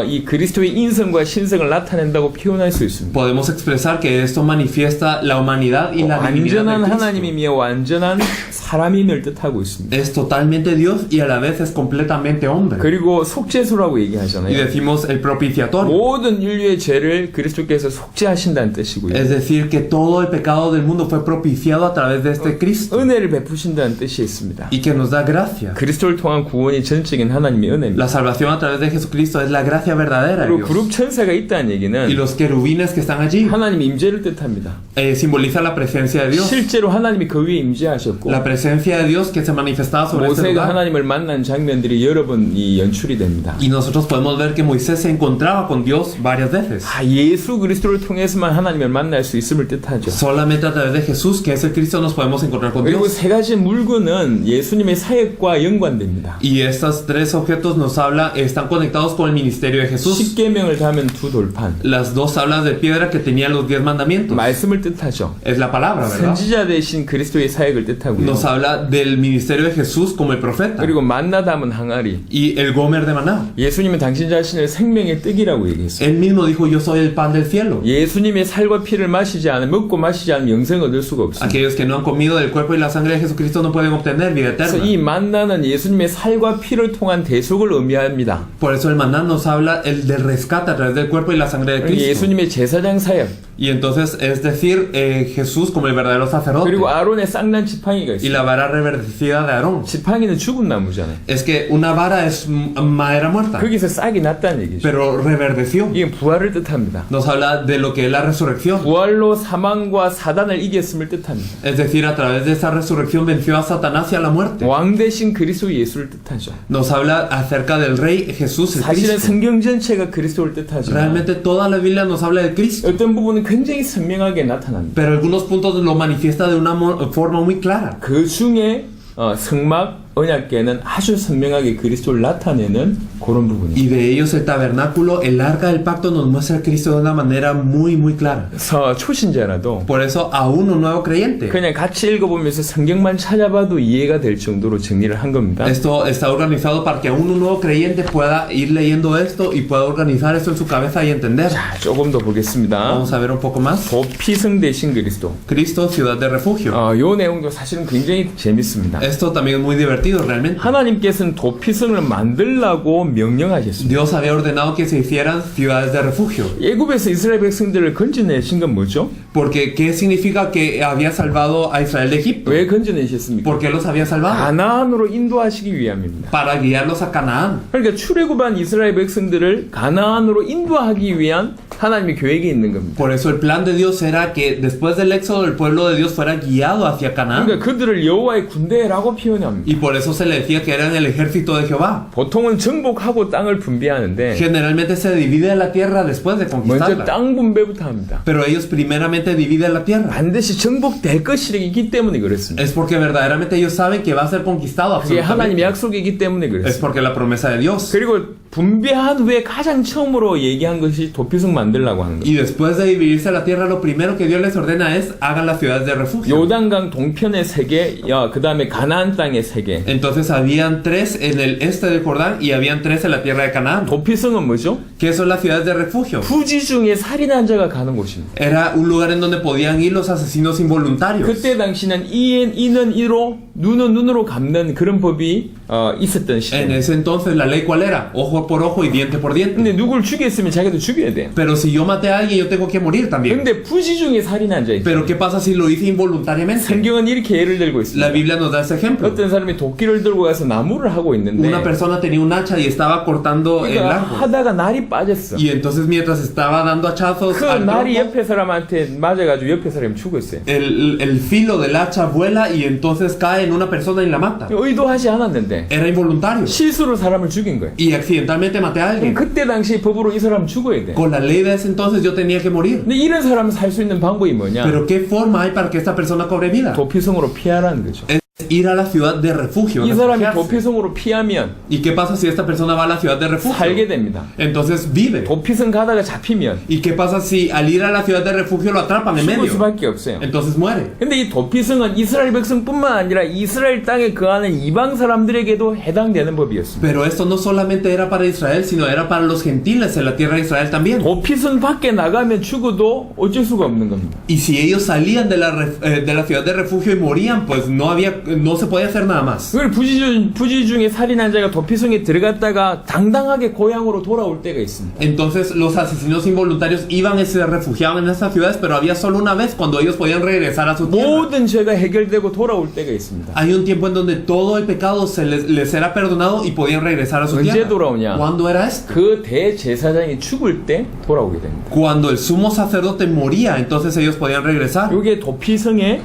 이 그리스도의 인성과 신성을 나타낸다고 표현할 수 있습니다. Podemos expresar que esto manifiesta la humanidad y la divinidad 완전한 de Cristo. 하나님이며 완전한 사람임을 뜻하고 있습니다. Es totalmente Dios y a la vez es completamente hombre. 그리고 속죄소라고 Y 얘기하잖아요. decimos el propiciatorio. 모든 인류의 죄를 그리스도께서 속죄하신다는 뜻이고요. Es decir, que todo el pecado del mundo fue propiciado a través de este Cristo 은혜를 베푸신다는 뜻이 있습니다. y que nos da gracia. 그리스도를 통한 구원이 전적인 하나님의 은혜입니다. La salvación a través de Jesucristo es la gracia verdadera de 그리고 Dios. 그룹 천사가 있다는 Y 얘기는 los querubines que están allí 하나님 임재를 뜻합니다. simboliza la presencia de Dios. 실제로 하나님이 그 위에 임재하셨고 La presencia de Dios que se manifestaba sobre este 모세가 lugar. 하나님을 만난 장면들이 여러 번 이 연출이 됩니다. Y nosotros podemos ver que Moisés se encontraba con Dios varias veces. 예수 그리스도를 통해서만 하나님을 만날 수 있음을 뜻하죠. Solamente a través de Jesús, que es el Cristo, nos podemos encontrar con 그리고 Dios. 세 가지 물건은 예수님의 사역과 연관됩니다. Y estos tres objetos nos están conectados con el ministerio de Jesús. 십계명을 담은 두 돌판. Las dos tablas de piedra que tenían los 10 mandamientos. 말씀을 뜻하죠. Es la palabra, ¿verdad? 선지자 대신 그리스도의 사역을 뜻하고요. Nos habla del ministerio de Jesús como el profeta. 그리고 만나 담은 항아리. Y el gomer de maná. 예수님은 당신 자신을 생명의 떡이라고 얘기했어요. Él mismo dijo, yo soy el pan del cielo. 예수님의 살과 피를 마시지 않으면 먹고 마시지 않으면 영생을 얻을 수가 없습니다. Aquellos que no han comido del cuerpo y la sangre de Jesucristo no pueden obtener vida 그래서 eterna. 이 만나는 예수님의 살과 피를 통한 대속을 의미합니다. Por eso el maná nos habla del rescate a través del cuerpo y la sangre de Cristo. 예수님의 제사장 사역. Y entonces es decir, Jesús como el verdadero sacerdote. 그리고 아론의 쌍난 지팡이가 Y 있어요. la vara reverdecida de Aarón. 지팡이는 죽은 나무잖아요. Es que una vara es madera muerta, 거기서 싹이 났다는 얘기죠. pero reverdeció. 이게 부활을 뜻합니다. Nos habla de lo que es la resurrección. 부활로 사망과 사단을 이겼음을 뜻합니다. Es decir, a través de esa resurrección venció a Satanás y a la muerte. 왕 대신 그리스도 예수를 뜻하죠. Nos habla acerca del Rey Jesús, el 사실은 Cristo. 성경 전체가 그리스도를 뜻하지만 Realmente toda la Biblia nos habla de Cristo, 어떤 부분은 굉장히 선명하게 나타납니다. pero algunos puntos lo manifiesta de una forma muy clara. 그 중에 성막 언약궤는 아주 선명하게 그리스도를 나타내는 그런 부분입니다. Y de ellos el tabernáculo, el arca del pacto nos muestra a Cristo de una manera muy clara. 그래서 초신자라도 Por eso aún un nuevo creyente. 그냥 같이 읽어보면서 성경만 찾아봐도 이해가 될 정도로 정리를 한 겁니다. Esto está organizado para que aún un nuevo creyente pueda ir leyendo esto y pueda organizar esto en su cabeza y entender. 자, 조금 더 보겠습니다. Vamos a ver un poco más. 도피성 대신 그리스도. Cristo, ciudad de refugio. 요 내용도 사실은 굉장히 재밌습니다. Esto también es muy divertido. convertidos realmente. 하나님께서는 도피성을 만들라고 명령하셨습니다. Dios había ordenado que se hicieran ciudades de refugio. 애굽에서 이스라엘 백성들을 건져내신 건 뭐죠? Porque, ¿qué significa que había salvado a Israel de Egipto? 왜 건져내셨습니까? ¿Por qué los había salvado? 가나안으로 인도하시기 위함입니다. Para guiarlos a Canaán. 그러니까 출애굽한 이스라엘 백성들을 가나안으로 인도하기 위한 하나님의 계획이 있는 겁니다. Por eso el plan de Dios era que después del éxodo el pueblo de Dios fuera guiado hacia Canaán. 그러니까 그들을 여호와의 군대라고 표현합니다. Y por eso se le decía que eran el ejército de Jehová. 보통은 정복하고 땅을 분배하는데 Generalmente se divide la tierra después de 먼저 conquistarla. 땅 분배부터 합니다. Pero ellos primeramente dividen la tierra. 반드시 정복될 것이기 때문에 그렇습니다. Es porque verdaderamente ellos saben que va a ser conquistado 그게 하나님의 absolutamente. 약속이기 때문에 Es 그렇습니다. porque la promesa de Dios. 그리고 분배한 후에 가장 처음으로 얘기한 것이 도피성 만들라고 하는 거예요. Y después de dividirse la tierra, lo primero que Dios les ordena es hagan las ciudades de refugio. 요단강 동편의 3개, 그 다음에 가나안 땅의 3개. Entonces habían 3 en el este del Jordán y habían 3 en la tierra de Canaán. 도피성은 뭐죠? ¿Qué son las ciudades de refugio? 부지 중에 살인한 자가 가는 곳입니다. Era un lugar en donde podían ir los asesinos involuntarios. 그때 당시는 이는 이로 눈은 눈으로 갚는 그런 법이 있었던 En 시대. ese entonces la ley cuál era? Ojo por ojo y diente por diente. 근데 누굴 죽였으면 자기도 죽여야 돼요. Pero si yo maté a alguien yo tengo que morir también. 근데 부지 중에 살인한 자 Pero 있어요. ¿qué pasa si lo hice involuntariamente? 성경은 이렇게 예를 들고 La 있습니다. Biblia nos da ese ejemplo. 어떤 사람이 도끼를 들고 가서 나무를 하고 있는데 Una persona tenía un hacha y estaba cortando el 그러니까 árbol. 하다가 날이 빠졌어. Y entonces mientras estaba dando hachazos 그 al 날이 tronco, 옆에 사람한테 맞아가지고 옆에 사람이 죽었어요. el filo del hacha vuela y entonces cae en una persona y la mata. 의도하지 않았는데 Era involuntario. 실수로 사람을 죽인 거예요. Y accidentalmente maté a alguien. 그때 당시 법으로 이 사람 죽어야 돼. Con la ley de ese entonces yo tenía que morir. 근데 이런 사람은 살 수 있는 방법이 뭐냐? Pero ¿qué forma hay para que esta persona cobre vida? 도피성으로 피하라는 거죠. Es ir a la ciudad de refugio. 이 사람이 refugiarse. 도피성으로 피하면 ¿Y qué pasa si esta persona va a la ciudad de refugio? 살게 됩니다. Entonces vive. 도피성 가다가 잡히면 ¿Y qué pasa si al ir a la ciudad de refugio lo atrapan en 죽을 medio? 수밖에 없어요. Entonces muere. 근데 이 도피성은 이스라엘 백성뿐만 아니라 이스라엘 땅에 거하는 이방 사람들에게도 해당되는 법이었습니다. Pero esto no solamente era para Israel, sino era para los gentiles en la tierra de Israel también. 도피성 밖에 나가면 죽어도 어쩔 수가 없는 겁니다. Y si ellos salían de la ciudad de refugio y morían, pues no se podía hacer nada más. 그걸 부지 중에 살인한 자가 도피성에 들어갔다가 당당하게 고향으로 돌아올 때가 있습니다. Entonces los asesinos involuntarios iban y se refugiaban en estas ciudades, pero había solo una vez cuando ellos podían regresar a su tierra. 모든 죄가 해결되고 돌아올 때가 있습니다. Hay un tiempo en donde todo el pecado les era perdonado y podían regresar a su 언제 tierra. 돌아오냐? ¿Cuándo era esto? 그 대제사장이 죽을 때 돌아오게 됩니다. Cuando el sumo sacerdote moría, entonces ellos podían regresar. 이게 도피성의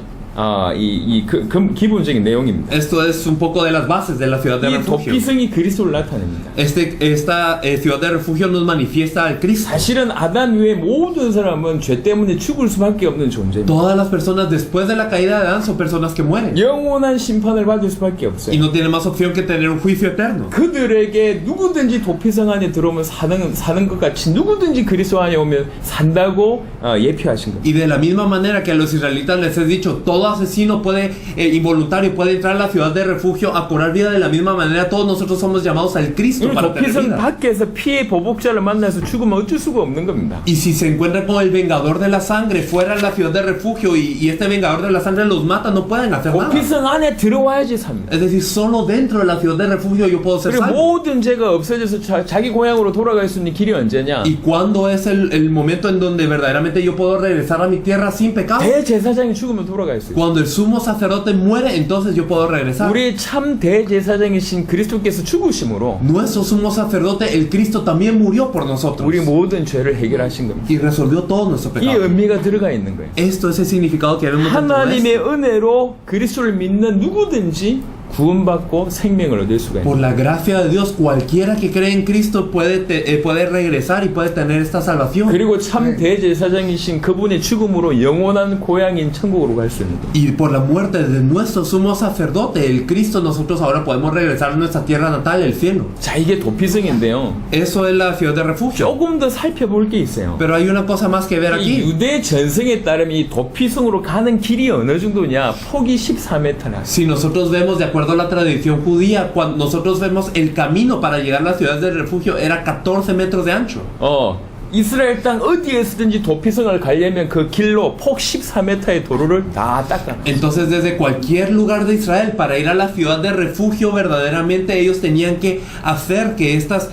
기본적인 내용입니다. Esto es un poco de las bases de la ciudad de 이 refugio. 도피성이 그리스도를 나타냅니다. Esta ciudad de refugio nos manifiesta al Cristo. 사실은 아담 이후에 모든 사람은 죄 때문에 죽을 수밖에 없는 존재입니다. Todas las personas después de la caída de Adán son personas que mueren 영원한 심판을 받을 수밖에 y 없어요. no tienen más opción que tener un juicio eterno. 그들에게 누구든지 도피성 안에 들어오면 사는 것 같이 누구든지 그리스도 안에 오면 산다고 예표하신 겁니다. Y de la misma manera que a los israelitas les he dicho, todo asesino involuntario puede entrar a la ciudad de refugio a cobrar vida, de la misma manera todos nosotros somos llamados al Cristo 우리 para tener 도피성 vida. 밖에서 피해 보복자를 만나서 죽으면 어쩔 수가 없는 겁니다. Y si se encuentran con el vengador de la sangre fuera de la ciudad de refugio y este vengador de la sangre los mata, no pueden hacer nada. 도피성 안에 들어와야지 삽니다. Es decir, solo dentro de la ciudad de refugio yo puedo ser 그리고 salvo. 모든 죄가 없어져서 자기 고향으로 돌아갈 수 있는 길이 언제냐? ¿Y cuándo es el momento en donde verdaderamente yo puedo regresar a mi tierra sin pecado? 대제사장이 죽으면 돌아갈 수 있어요. Cuando el sumo sacerdote muere, entonces yo puedo regresar. 우리 참 대제사장이신 그리스도께서 죽으심으로 Nuestro sumo sacerdote, el Cristo, también murió por nosotros 우리 모든 죄를 해결하신 겁니다. y resolvió todo nuestro 이 pecado. 의미가 들어가 있는 거예요. Esto es el significado que vemos dentro de 하나님의 esto. 은혜로 그리스도를 믿는 누구든지 구원받고 생명을 얻을 수가 Por 있는 la gracia de Dios, cualquiera que cree en Cristo puede regresar y puede tener esta salvación. 그리고 참 대제사장이신 그분의 죽음으로 영원한 고향인 천국으로 갈 수 있는 거예요. Y por la muerte de nuestro sumo sacerdote, el Cristo, nosotros ahora podemos regresar a nuestra tierra natal, el cielo. 자, 이게 도피성인데요. Eso es la ciudad de refugio. 조금 더 살펴볼 게 있어요. Pero hay una cosa más que ver 이 aquí. 유대 전승에 따르면 이 도피성으로 가는 길이 어느 정도냐? 폭이 14m나. Si nosotros vemos, de acuerdo a la tradición judía, cuando nosotros vemos el camino para llegar a las ciudades de refugio era 14 metros de ancho. 이스라엘 땅 어디에서든지 도피성을 가려면 그 길로 폭 14m의 도로를 다 닦아. Entonces, desde cualquier lugar de Israel, para ir a la ciudad de refugio, verdaderamente ellos tenían que hacer que estas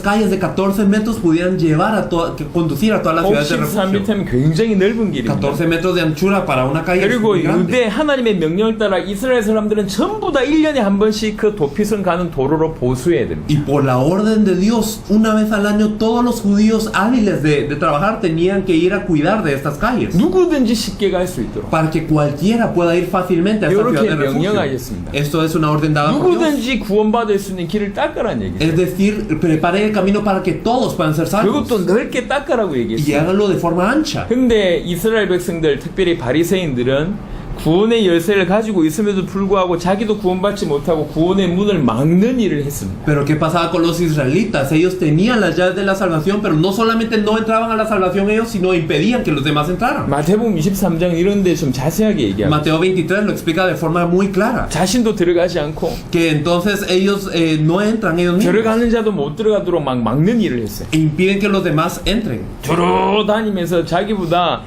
calles de 14 metros pudieran llevar que conducir a todas las 폭 ciudades de refugio. 14m면 굉장히 넓은 길입니다. 14 metros de anchura para una calle 그리고 muy grande. 유대 하나님의 명령을 따라 이스라엘 사람들은 전부 다 1년에 한 번씩 그 도피성 가는 도로로 보수해야 됩니다. Y por la orden de Dios, una vez al año, todos los judíos hábiles de trabajar tenían que ir a cuidar de estas calles. 누구든지 쉽게 갈 수 있도록. Para que cualquiera pueda ir fácilmente a esta ciudad de refugio. 명령하셨습니다. Esto es una orden dada por Dios. 누구든지 구원받을 수 있는 길을 닦으라는 얘기죠. Es decir, prepare el camino para que todos puedan ser salvos. 그것도 넓게 닦으라고 Y 얘기했어요. háganlo de forma ancha. 근데 이스라엘 백성들, 특별히 바리새인들은 구원의 열쇠를 가지고 있음에도 불구하고 자기도 구원받지 못하고 구원의 문을 막는 일을 했습니다. Pero ¿qué pasaba con los israelitas? Ellos tenían las llaves de la salvación, pero no solamente no entraban a la salvación ellos, sino impedían que los demás entraran. 마태복음 23장 이런 데 좀 자세하게 얘기합니다. Mateo 23 lo explica de forma muy clara. 자신도 들어가지 않고 Que entonces ellos no entran ellos mismos. 들어가는 자도 못 들어가도록 막 막는 일을 했어요. E impiden que los demás entren. 주로 다니면서 자기보다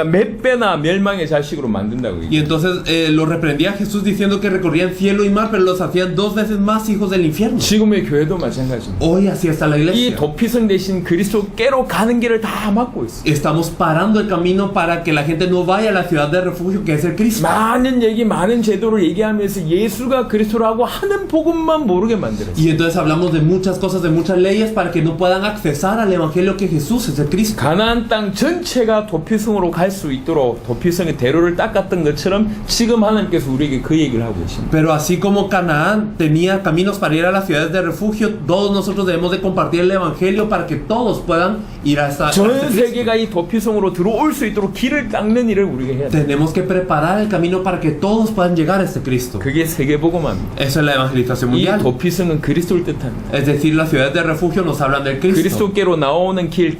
몇 배나 멸망의 자식으로 만든다고 Y 얘기해요. entonces lo reprendía Jesús diciendo que recorrían cielo y mar, pero los hacían 2 veces más hijos del infierno. 지금의 교회도 마찬가지입니다. Hoy así está la 이 iglesia. 도피성 대신 그리스도께로 가는 길을 다 막고 있어요. Estamos parando el camino para que la gente no vaya a la ciudad de refugio que es el Cristo. 많은 얘기, 많은 제도를 얘기하면서 예수가 그리스도라고 하는 복음만 모르게 만들었어요. Y entonces hablamos de muchas cosas, de muchas leyes para que no puedan accesar al evangelio que Jesús es el Cristo. 가나안 땅 전체가 도피성으로 갈 수 있도록 도피성의 대로를 닦았던 것처럼 지금 하나님께서 우리에게 그 얘기를 하고 계십니다. Pero así como Canaán tenía caminos para ir a las ciudades de refugio, todos nosotros debemos de compartir el evangelio para que todos puedan ir a esta 전 Cristo. 세계가 이 도피성으로 들어올 수 있도록 길을 닦는 일을 우리가 해야 돼요. Tenemos que preparar el camino para que todos puedan llegar a este Cristo. 그게 세계복음화입니다. Esa es la evangelización 이 mundial. 도피성은 그리스도를 뜻합니다. Es decir, las ciudades de refugio nos hablan del Cristo. 그리스도께로 나오는 길,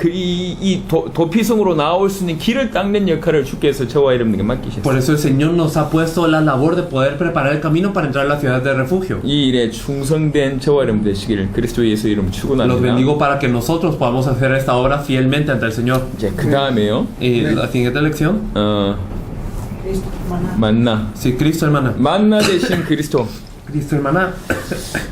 도피성으로 나올 수 있는 길을 닦는 역할을 주께서 저와 여러분에게 맡기셨어요. Por eso el Señor nos ha puesto la labor de poder preparar el camino para entrar a las ciudades de refugio. 이 일에 충성된 저와 여러분 되시기를 그리스도 예수 이름 Los 축원합니다. bendigo para que nosotros podamos hacer esta obra fielmente ante el Señor. 이제 그 다음에요. Y la siguiente lección. 만나. Sí, Cristo, hermana. 만나 대신 그리스도. Cristo, hermana.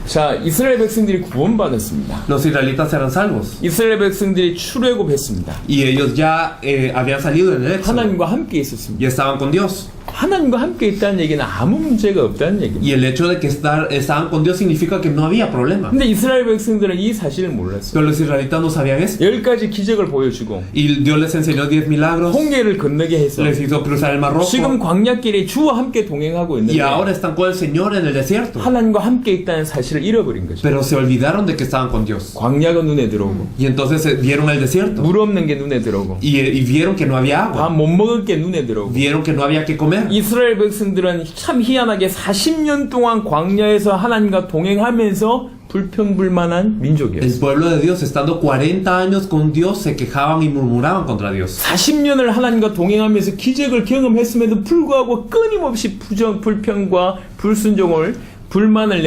자, 이스라엘 백성들이 구원받았습니다. Los israelitas eran salvos. 이스라엘 백성들이 출애굽했습니다. Y ellos ya habían salido del éxodo. 하나님과 함께 있었습니다. Y estaban con Dios. 하나님과 함께 있다는 얘기는 아무 문제가 없다는 얘기입니다. Y el hecho de que estaban con Dios significa que no había problema. 근데 이스라엘 백성들은 이 사실을 몰랐어요. Pero los israelitas no sabían esto. 10가지 기적을 보여주고 Y Dios les enseñó 10 milagros. 홍해를 건너게 해서 Les hizo cruzar el Mar 지금 Rojo. 광야길에 주와 함께 동행하고 Y 있는데 ahora están con el Señor en el desierto. 하나님과 함께 있다는 사실을 잃어버린 거죠. Pero se olvidaron de que estaban con Dios. 광야가 눈에 들어오고 Y entonces vieron el desierto. 물 없는 게 눈에 들어오고 Y vieron que no había agua. 밥 못 먹을 게 눈에 들어오고 Vieron que no había que comer. 이스라엘 백성들은 참 희한하게 40년 동안 광야에서 하나님과 동행하면서 불평불만한 민족이었어요. El pueblo de Dios, estando 40 años con Dios, se quejaban y murmuraban contra Dios. 40년을 하나님과 동행하면서 기적을 경험했음에도 불구하고 끊임없이 불평과 불순종을 불만을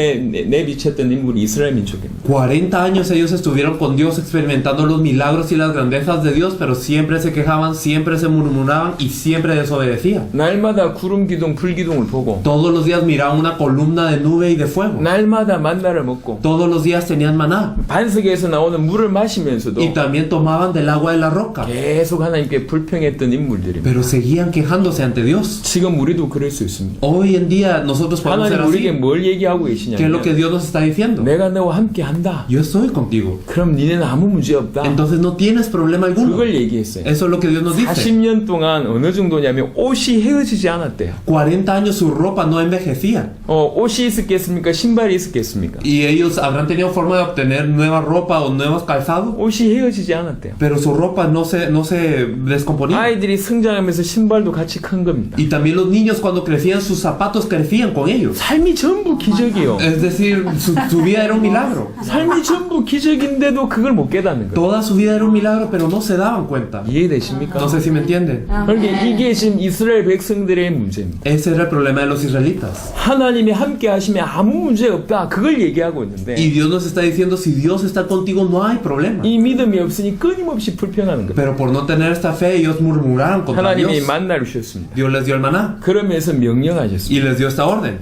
내비쳤던 인물이 이스라엘 민족입니다. 40 años ellos estuvieron con Dios experimentando los milagros y las grandezas de Dios, pero siempre se quejaban, siempre se murmuraban y siempre desobedecían. 날마다 구름 기둥, 불 기둥을 보고 Todos los días miraban una columna de nube y de fuego. 날마다 만나를 먹고 Todos los días tenían maná. 반석에서 나오는 물을 마시면서도 Y también tomaban del agua de la roca. 계속 하나님께 불평했던 인물들입니다. Pero seguían quejándose ante Dios. 지금 우리도 그럴 수 있습니다. Hoy en día nosotros podemos ser 하나님 우리에게 así. 뭘 얘기하고 ¿Qué es lo que 계시냐면 Dios nos está diciendo? 내가 너와 함께 한다. Yo estoy contigo. 그럼 니네는 아무 문제 없다. Entonces no tienes problema alguno. 그걸 얘기했어요. Eso es lo que Dios nos dice. 40년 동안 어느 정도냐면 옷이 헤어지지 않았대요. 40 años su ropa no envejecía. 옷이 있었겠습니까? 신발이 있었겠습니까? Y ellos habrán tenido forma de obtener nueva ropa o nuevos calzados. 옷이 헤어지지 않았대요. Pero su ropa no se descomponía. 아이들이 성장하면서 신발도 같이 큰 겁니다. Y también los niños cuando crecían sus zapatos crecían con ellos. 삶이 전부 기적이요. Es decir, su vida era un milagro. 삶이 전부 기적인데도 그걸 못 깨닫는 거예요. Toda su vida era un milagro, pero no se daban cuenta. 이해되십니까? No sé si me entienden. 그러니까 이게 지금 이스라엘 백성들의 문제입니다. Ese era el problema de los israelitas. 하나님이 함께 하시면 아무 문제 없다. 그걸 얘기하고 있는데 Y Dios nos está diciendo, si Dios está contigo, no hay problema. 이 믿음이 없으니 끊임없이 불평하는 거예요. Pero por no tener esta fe, ellos murmuraron contra 하나님이 Dios. 만나를 주셨습니다. Dios les dio el maná 그러면서 명령하셨습니다. y les dio esta orden,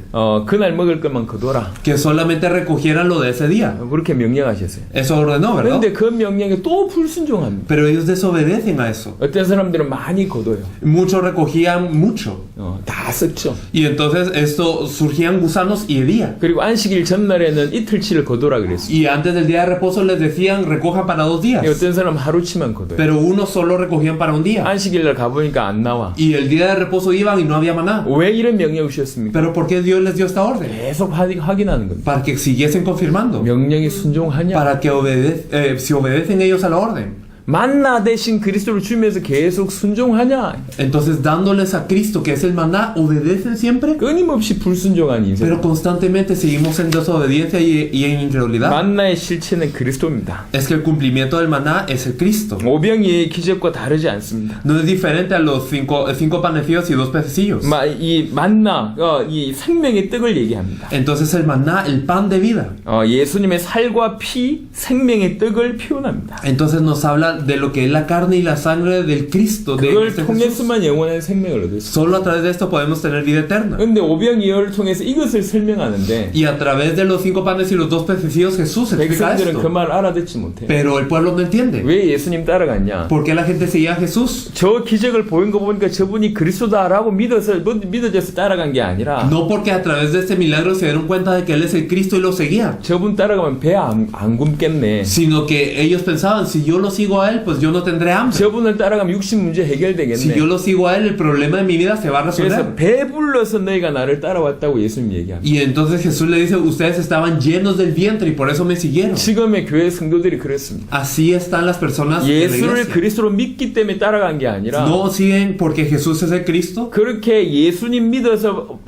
그날 먹을 것만 거둬라. que solamente recogieran lo de ese día. 그렇게 명령하셨어요. Eso ordenó, ¿verdad? 그런데 그 명령에 또 불순종합니다. Pero ellos desobedecen a eso. 어떤 사람들은 많이 거둬요. Muchos recogían mucho. 다 썩죠. Y entonces esto surgían gusanos y hería. 그리고 안식일 전날에는 이틀치를 거둬라 그랬어요. Y antes del día de reposo les decían, recojan para 2 días. 어떤 사람은 하루치만 거둬요. Pero unos solo recogían para un día. 안식일날 가보니까 안 나와. Y el día de reposo iban y no había maná. 왜 이런 명령을 주셨습니까? Pero ¿por qué Dios les dio esta orden? 계속 확인하는 겁니다. Para que siguiesen confirmando. 명령이 순종하냐? Para que si obedecen ellos a la orden. 만나 대신 그리스도를 주면서 계속 순종하냐? Entonces dándoles a Cristo, que es el maná, obedecen siempre. 끊임없이 불순종한 인생. Pero constantemente seguimos en desobediencia y en incredulidad. 만나의 실체는 그리스도입니다. Es que el cumplimiento del maná es el Cristo. 오병이의 기적과 다르지 않습니다. No es diferente a los cinco panecillos y 2 pececillos. 이 만나, 이 생명의 떡을 얘기합니다. Entonces el maná, el pan de vida. 예수님의 살과 피, 생명의 떡을 표현합니다. Entonces nos habla de lo que es la carne y la sangre del Cristo, de 그걸 Jesús. 통해서만 영원한 생명을 얻을 수 있어요. Solo a través de esto podemos tener vida eterna. 근데 오병이어를 통해서 이것을 설명하는데 Y a través de los 5 panes y los 2 pececillos Jesús explica 백성들은 그 esto. 말 알아듣지 못해요. Pero el pueblo no entiende. 왜 예수님 따라갔냐? ¿Por qué la gente seguía a Jesús? 저 기적을 보인 거 보니까 저분이 그리스도다라고 믿어져서 따라간 게 아니라 No porque a través de este milagro se dieron cuenta de que Él es el Cristo y lo seguían, 저분 따라가면 배 안 굶겠네. sino que ellos pensaban, si yo lo sigo a Él, pues yo no tendré hambre. 저분을 따라가면 육신 문제 Si 해결되겠네. yo lo sigo a Él, el problema de mi vida se va a 그래서 resolver. 배불러서 너희가 나를 따라왔다고 예수님 얘기합니다. Y entonces Jesús le dice, ustedes estaban llenos del vientre y por eso me siguieron. 지금의 교회 성도들이 그렇습니다. Así están las personas de la 예수를 iglesia. 그리스도로 믿기 때문에 따라간 게 아니라 No siguen porque Jesús es el Cristo, 그렇게 예수님 믿어서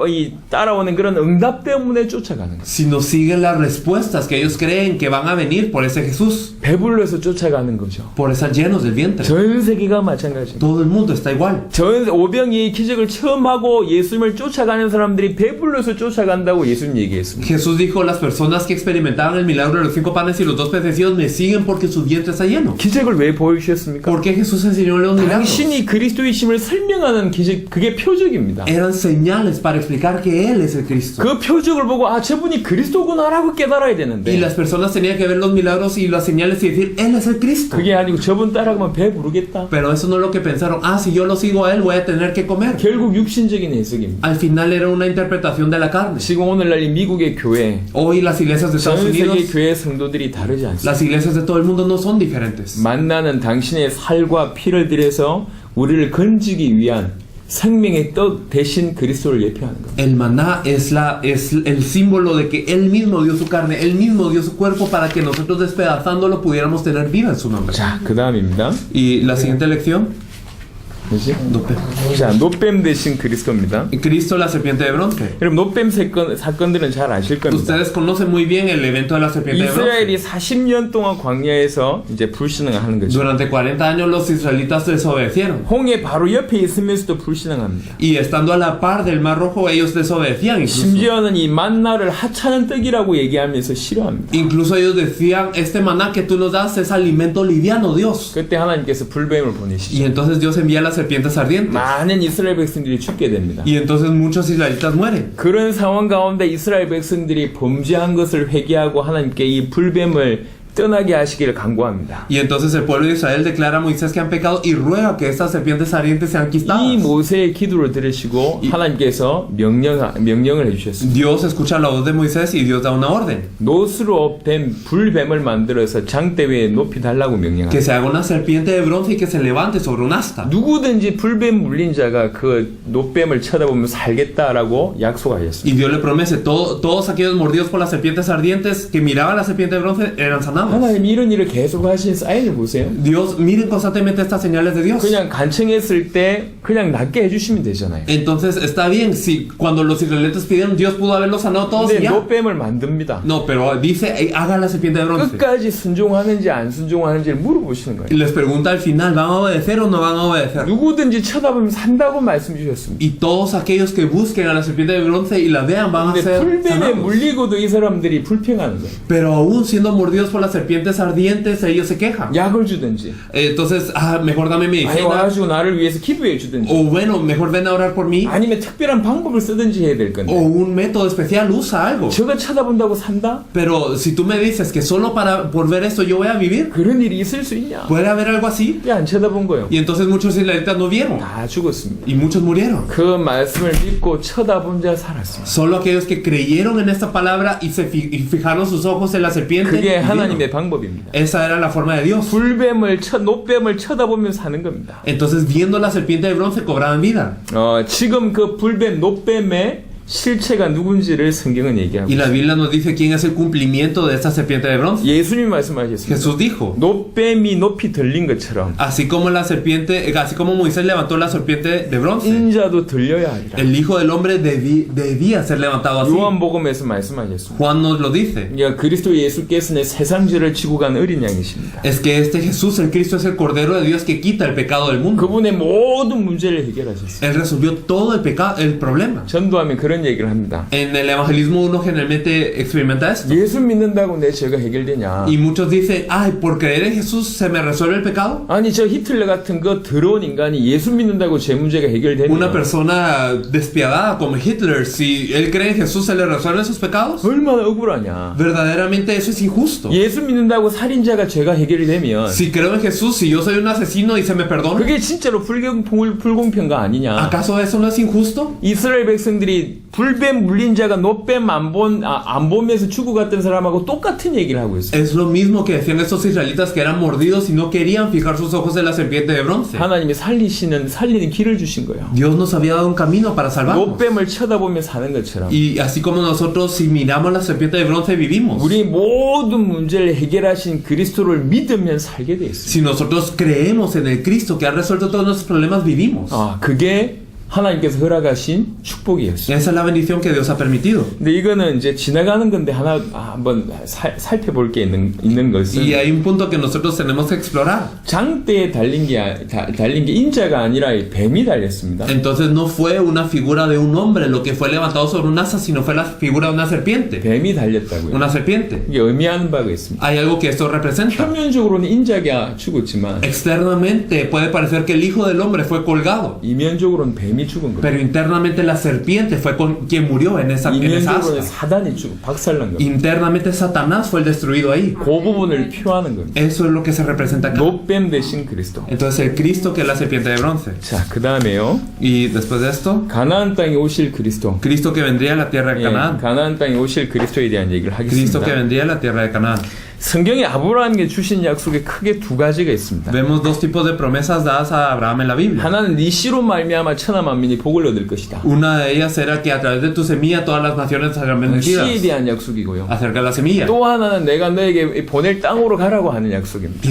따라오는 그런 응답 때문에 쫓아가는 거예요. sino siguen las respuestas que ellos creen que van a venir por ese Jesús, 배불러서 쫓아가는 거죠. por estar llenos del vientre. 전 세계가 마찬가지입니다. Todo el mundo está igual. 전 오병이의 기적을 처음 하고 예수님을 쫓아가는 사람들이 배불러서 쫓아간다고 예수님 얘기했습니다. Jesús dijo, las personas que experimentaron el milagro de los 5 panes y los 2 pececillos me siguen porque su vientre está lleno. 기적을 왜 보여주셨습니까? ¿Por qué Jesús enseñó los milagros? 당신이 그리스도이심을 설명하는 기적, 그게 표적입니다. Eran señales para explicar que Él es el Cristo. 그 표적을 보고 저분이 그리스도구나라고 깨달아야 Y 되는데 las personas tenían que ver los milagros y las señales y decir, Él es el Cristo. 그게 아니고 저분 따라가면 배 부르겠다. Pero eso no es lo que pensaron. Si yo lo sigo a Él, voy a tener que comer. 결국 육신적인 해석입니다. Al final era una interpretación de la carne. 지금 오늘날 이 미국의 교회, Hoy las iglesias de Estados 전 세계 Unidos, 교회 성도들이 다르지 않습니다. las iglesias de todo el mundo no son diferentes. 만나는 당신의 살과 피를 들여서 우리를 건지기 위한 생명의 떡 대신 그리스도를 예표하는 겁니다. El maná es el símbolo de que Él mismo dio su carne, Él mismo dio su cuerpo para que nosotros despedazándolo pudiéramos tener vida en su nombre. 자, 그 다음입니다. Y la siguiente lección, 뭐지? Nope. 자, 노뱀 대신 그리스도입니다. Cristo la serpiente de bronce. 여러분 노뱀 사건들은 잘 아실 겁니다. Ustedes conocen muy bien el evento de la serpiente de 이스라엘이 bronce. 40년 동안 광야에서 이제 불신앙을 하는 거죠. Durante 40 años los israelitas desobedecieron. 홍해 바로 옆에 있으면서도 불신앙합니다. Y estando a la par del Mar Rojo, ellos desobedecían incluso. 심지어는 이 만나를 하찮은 떡이라고 얘기하면서 싫어합니다. Incluso ellos decían, este maná que tú nos das es alimento liviano, Dios. 그때 하나님께서 불뱀을 보내시죠. Y entonces Dios envía las serpientes ardientes. 많은 이스라엘 백성들이 죽게 됩니다. Y entonces muchos israelitas mueren. 그런 상황 가운데 이스라엘 백성들이 범죄한 것을 회개하고 하나님께 이 불뱀을 떠나게 하시기를 간구합니다. Y entonces el pueblo de Israel declara a Moisés que han pecado y ruega que estas serpientes ardientes sean 이 quitadas. 모세의 기도를 들으시고 하나님께서 명령을 해주셨습니다. Dios escucha la voz de Moisés y Dios da una orden. 노스로 된 불뱀을 만들어서 장대 위에 높이 달라고 Que 명령합니다. se haga una serpiente de bronce y que se levante sobre un asta. 누구든지 불뱀 물린 자가 그 노뱀을 쳐다보면 살겠다라고 약속하셨습니다. Y Dios le promete, todos aquellos mordidos por las serpientes ardientes que miraban la serpiente de bronce eran sanados. amados. 하나님 이런 일을 계속 하신 사인을 보세요. Dios, miren constantemente estas señales de Dios. 그냥 간청했을 때 그냥 낫게 해주시면 되잖아요. Entonces está bien, si cuando los israelitas pidieron, Dios pudo haberlos sanado todos y 근데 ya. 노뱀을 만듭니다. No, pero dice, haga la serpiente de bronce. 끝까지 순종하는지 안 순종하는지를 물어보시는 Y 거예요. les pregunta al final, ¿van a obedecer o no van a obedecer? 누구든지 쳐다보면 산다고 말씀 주셨습니다. Y todos aquellos que busquen a la serpiente de bronce y la vean van a 근데 ser 풀뱀에 sanados. 물리고도 이 사람들이 불평하는 거예요. Pero aún siendo mordidos por las serpientes ardientes, ellos se quejan. 약을 주든지 Entonces, mejor dame 아니 medicina. 와가지고 나를 위해서 기도해 주든지 O bueno, mejor ven a orar por mí. 아니면 특별한 방법을 쓰든지 해야 될 O 건데 un método especial, usa algo. 저거 쳐다본다고 산다? Pero si tú me dices que solo por ver esto yo voy a vivir, 그런 일이 있을 수 있냐? ¿puede haber algo así? 왜 안 쳐다본 거예요? Y entonces muchos israelitas no vieron. 다 죽었습니다. Y muchos murieron. 그 말씀을 믿고 쳐다본 자 살았습니다. Solo aquellos que creyeron en esta palabra y fijaron sus ojos en la serpiente. 그게 vivieron. 하나님의 방법입니다. Esa era la forma de Dios. 노뱀을 쳐다보면 사는 겁니다. Entonces, viendo la serpiente de bronce, cobraban vida. 지금 그 노뱀의 실체가 누군지를 성경은 얘기하고 Y la Biblia nos dice quién es el cumplimiento de esta serpiente de bronce. 예수님이 말씀하셨습니다. Jesús dijo, 노뱀이 높이 들린 것처럼 así como Moisés levantó la serpiente de bronce, 인자도 들려야 하리라. el Hijo del Hombre debía ser levantado así. 요한복음에서 말씀하셨습니다. Juan nos lo dice. 그러니까 그리스도 예수께서는 세상 죄를 지고 간 어린 양이십니다. Es que este Jesús, el Cristo, es el Cordero de Dios que quita el pecado del mundo. 그분의 모든 문제를 해결하셨어요. Él resolvió todo el problema. 전도하면 그런 얘기를 합니다. En el evangelismo uno generalmente experimenta esto. 예수 믿는다고 내 죄가 해결되냐? Y muchos dicen, por creer en Jesús se me resuelve el pecado. 아니 저 히틀러 같은 거 더러운 인간이 예수 믿는다고 죄 문제가 해결되냐? Una persona despiadada como Hitler, si él cree en Jesús se le resuelven sus pecados. 얼마나 억울하냐? Verdaderamente eso es injusto. 예수 믿는다고 살인자가 죄가 해결이 되면 Si creo en Jesús, si yo soy un asesino y se me perdona, 그게 진짜로 불공평가 아니냐? ¿acaso eso no es injusto? 이스라엘 백성들이 불뱀 물린 자가 노뱀 안 보면서 죽어갔던 사람하고 똑같은 얘기를 하고 있어요. Es lo mismo que decían estos israelitas que eran mordidos y no querían fijar sus ojos en la serpiente de bronce. 하나님이 살리는 길을 주신 거예요. Dios nos había dado un camino para salvarnos. 노뱀을 쳐다보며 사는 것처럼 Y así como nosotros, si miramos la serpiente de bronce, vivimos. 우리 모든 문제를 해결하신 그리스도를 믿으면 살게 돼 있어요. Si nosotros creemos en el Cristo que ha resuelto todos nuestros problemas, vivimos. 그게 하나님께서 허락하신 축복이었어요. Esa es la bendición que Dios ha permitido. 근데 이거는 이제 지나가는 건데 한번 살펴볼 게 있는 것은 Y hay un punto que nosotros tenemos que explorar. 장대에 달린 게 인자가 아니라 뱀이 달렸습니다. Entonces no fue una figura de un hombre lo que fue levantado sobre un asa, sino fue la figura de una serpiente. 뱀이 달렸다고요. Una serpiente. 이게 의미하는 바가 있습니다. Hay algo que esto representa. 표면적으로는 인자가 죽었지만 Externamente puede parecer que el Hijo del Hombre fue colgado, 이면적으로는 뱀이 죽은 거예요. pero internamente la serpiente fue quien murió en esa 이면적으로는 asta. 사단이 박살난 거예요. Internamente Satanás fue el destruido ahí. 그 부분을 표하는 겁니다. Eso es lo que se representa acá. 노뱀 대신 그리스도. Entonces el Cristo que es la serpiente de bronce. 자, 그 다음에요. Y después de esto, 가나안 땅에 오실 그리스도. Cristo que vendría a la tierra de 예, Canaán. 가나안 땅에 오실 그리스도에 대한 얘기를 Cristo que 하겠습니다. vendría a la tierra de Canaán. 성경에 아브라함에게 주신 약속에 크게 두 가지가 있습니다. Vemos dos tipos de promesas dadas a Abraham en la Biblia. 하나는 네 씨로 말미암아 천하 만민이 복을 얻을 것이다. Una de ellas era que a través de tu semilla todas las naciones serán bendecidas. 씨에 대한 약속이고요. Acerca de la semilla. 또 하나는 내가 너에게 보낼 땅으로 가라고 하는 약속입니다.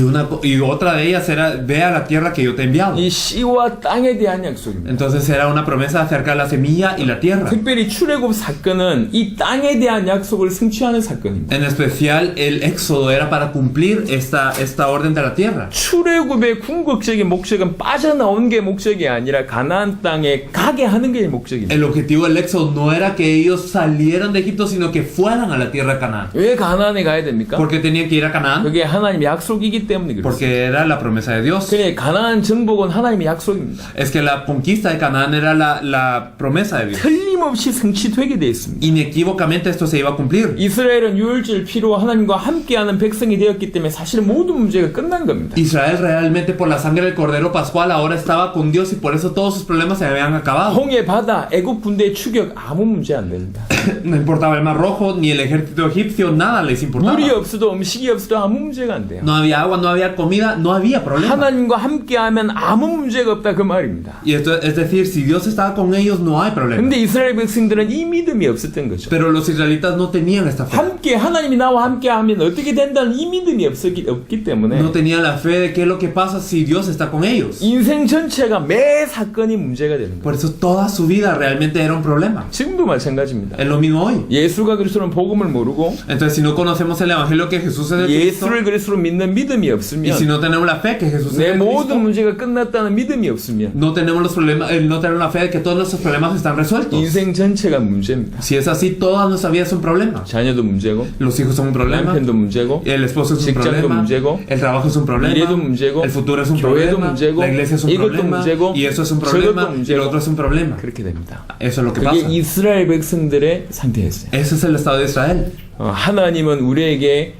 Y otra de ellas era ve a la tierra que yo te he enviado. 이 씨와 땅에 대한 약속입니다. Entonces era una promesa acerca de la semilla y la tierra. 특별히 출애굽 사건은 이 땅에 대한 약속을 성취하는 사건입니다. En especial el éxodo era para cumplir esta orden de la tierra. 출애굽의 궁극적인 목적은 빠져나온 게 목적이 아니라 가나안 땅에 가게 하는 게 목적입니다. El objetivo del éxodo no era que ellos salieran de Egipto, sino que fueran a la tierra de Canaán. 왜 가나안에 가야 됩니까? ¿Por qué tenían que ir a Canaán? 그게 하나님의 약속이기 때문에 그렇습니다. Porque era la promesa de Dios. 그래 가나안 정복은 하나님의 약속입니다. Es que la conquista de Canaán era la promesa de Dios. 틀림없이 성취되게 되어 있습니다. Inequívocamente esto se iba a cumplir. 이스라엘은 유월절 피로 하나님과 함께하는 백성이 되었기 때문에 사실 모든 문제가 끝난 겁니다. Israel realmente por la sangre del Cordero Pascual ahora estaba con Dios y por eso todos sus problemas se habían acabado. 홍해 바다 애굽 군대의 추격 아무 문제 안 됩니다. No importaba el Mar Rojo ni el ejército egipcio, nada les importaba. 물이 없어도 음식이 없어도 아무 문제가 안 돼요. No había agua, no había comida, no había problema. 하나님과 함께하면 아무 문제가 없다 그 말입니다. Y esto es decir, si Dios estaba con ellos no hay problema. 근데 이스라엘 백성들은 이 믿음이 없었던 거죠. Pero los israelitas no tenían esta fe. 함께 하나님이 나와 함께하면 어떻게 어떻게 된다는 이 믿음이 없기 때문에 No tenían la fe de qué es lo que pasa si Dios está con ellos. 인생 전체가 매 사건이 문제가 되는 거예요. Por eso toda su vida realmente era un problema. 지금도 마찬가지입니다. Es lo mismo hoy. 예수가 그리스도는 복음을 모르고 Entonces, si no conocemos el evangelio que Jesús es el Cristo, 예수를 그리스도로 믿는 믿음이 y 없으면 si no tenemos la fe que Jesús es 내 el 모든 Cristo, 문제가 끝났다는 믿음이 없으면 no tenemos los problemas, no tenemos la fe de que todos nuestros problemas están resueltos. 인생 전체가 문제입니다. Si es así, toda nuestra vida es un problema. 자녀도 문제고 Los hijos son un problema, 남편도 문제고 el esposo es un 직장도 problema, 문제고 el trabajo es un problema, 미래도 문제고 el futuro es un 교회도 problema, 문제고 la iglesia es un 이것도 problema, 문제고 y eso es un 저것도 problema, y 문제고 lo otro es un problema. 그렇게 됩니다. Eso es lo que 그게 pasa. 이스라엘 백성들의 상태였어요. Ese es el estado de Israel. 하나님은 우리에게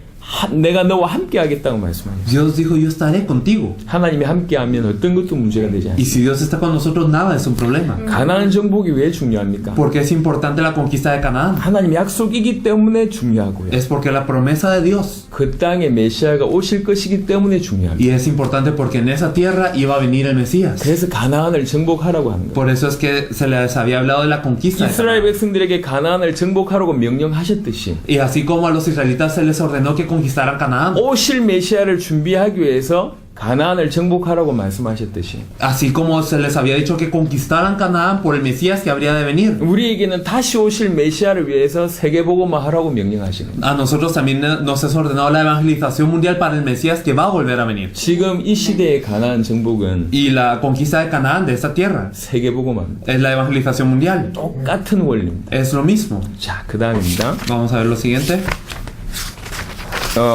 내가 너와 함께 하겠다고 말씀하셨어요. Dios dijo, yo estaré contigo. 하나님이 함께하면 어떤 것도 문제가 되지 Y 않아요. si Dios está con nosotros, nada es un problema. 가나안 정복이 왜 중요합니까? ¿Por qué es importante la conquista de Canaán? 하나님 약속이기 때문에 중요하고요. Es porque la promesa de Dios. 그 땅에 메시아가 오실 것이기 때문에 중요합니다. Y es importante porque en esa tierra iba a venir el Mesías. 그래서 가나안을 정복하라고 하는 거예요. Por eso es que se les había hablado de la conquista de 이스라엘 Canaán. 백성들에게 가나안을 정복하라고 명령하셨듯이 Y así como a los israelitas se les ordenó que conquistaran Canaán, 오실 메시아를 준비하기 위해서 가나안을 정복하라고 말씀하셨듯이 así como se les había dicho que conquistaran Canaán por el Mesías que habría de venir, 우리에게는 다시 오실 메시아를 위해서 세계복음화 하라고 명령하시는 거예요. a nosotros también nos es ordenado la evangelización mundial para el Mesías que va a volver a venir. 지금 이 시대의 가나안 정복은 Y la conquista de Canaán, de esta tierra, 세계복음화입니다. es la evangelización mundial. 똑같은 원리입니다. Es lo mismo. 자, 그 다음입니다. Vamos a ver lo siguiente.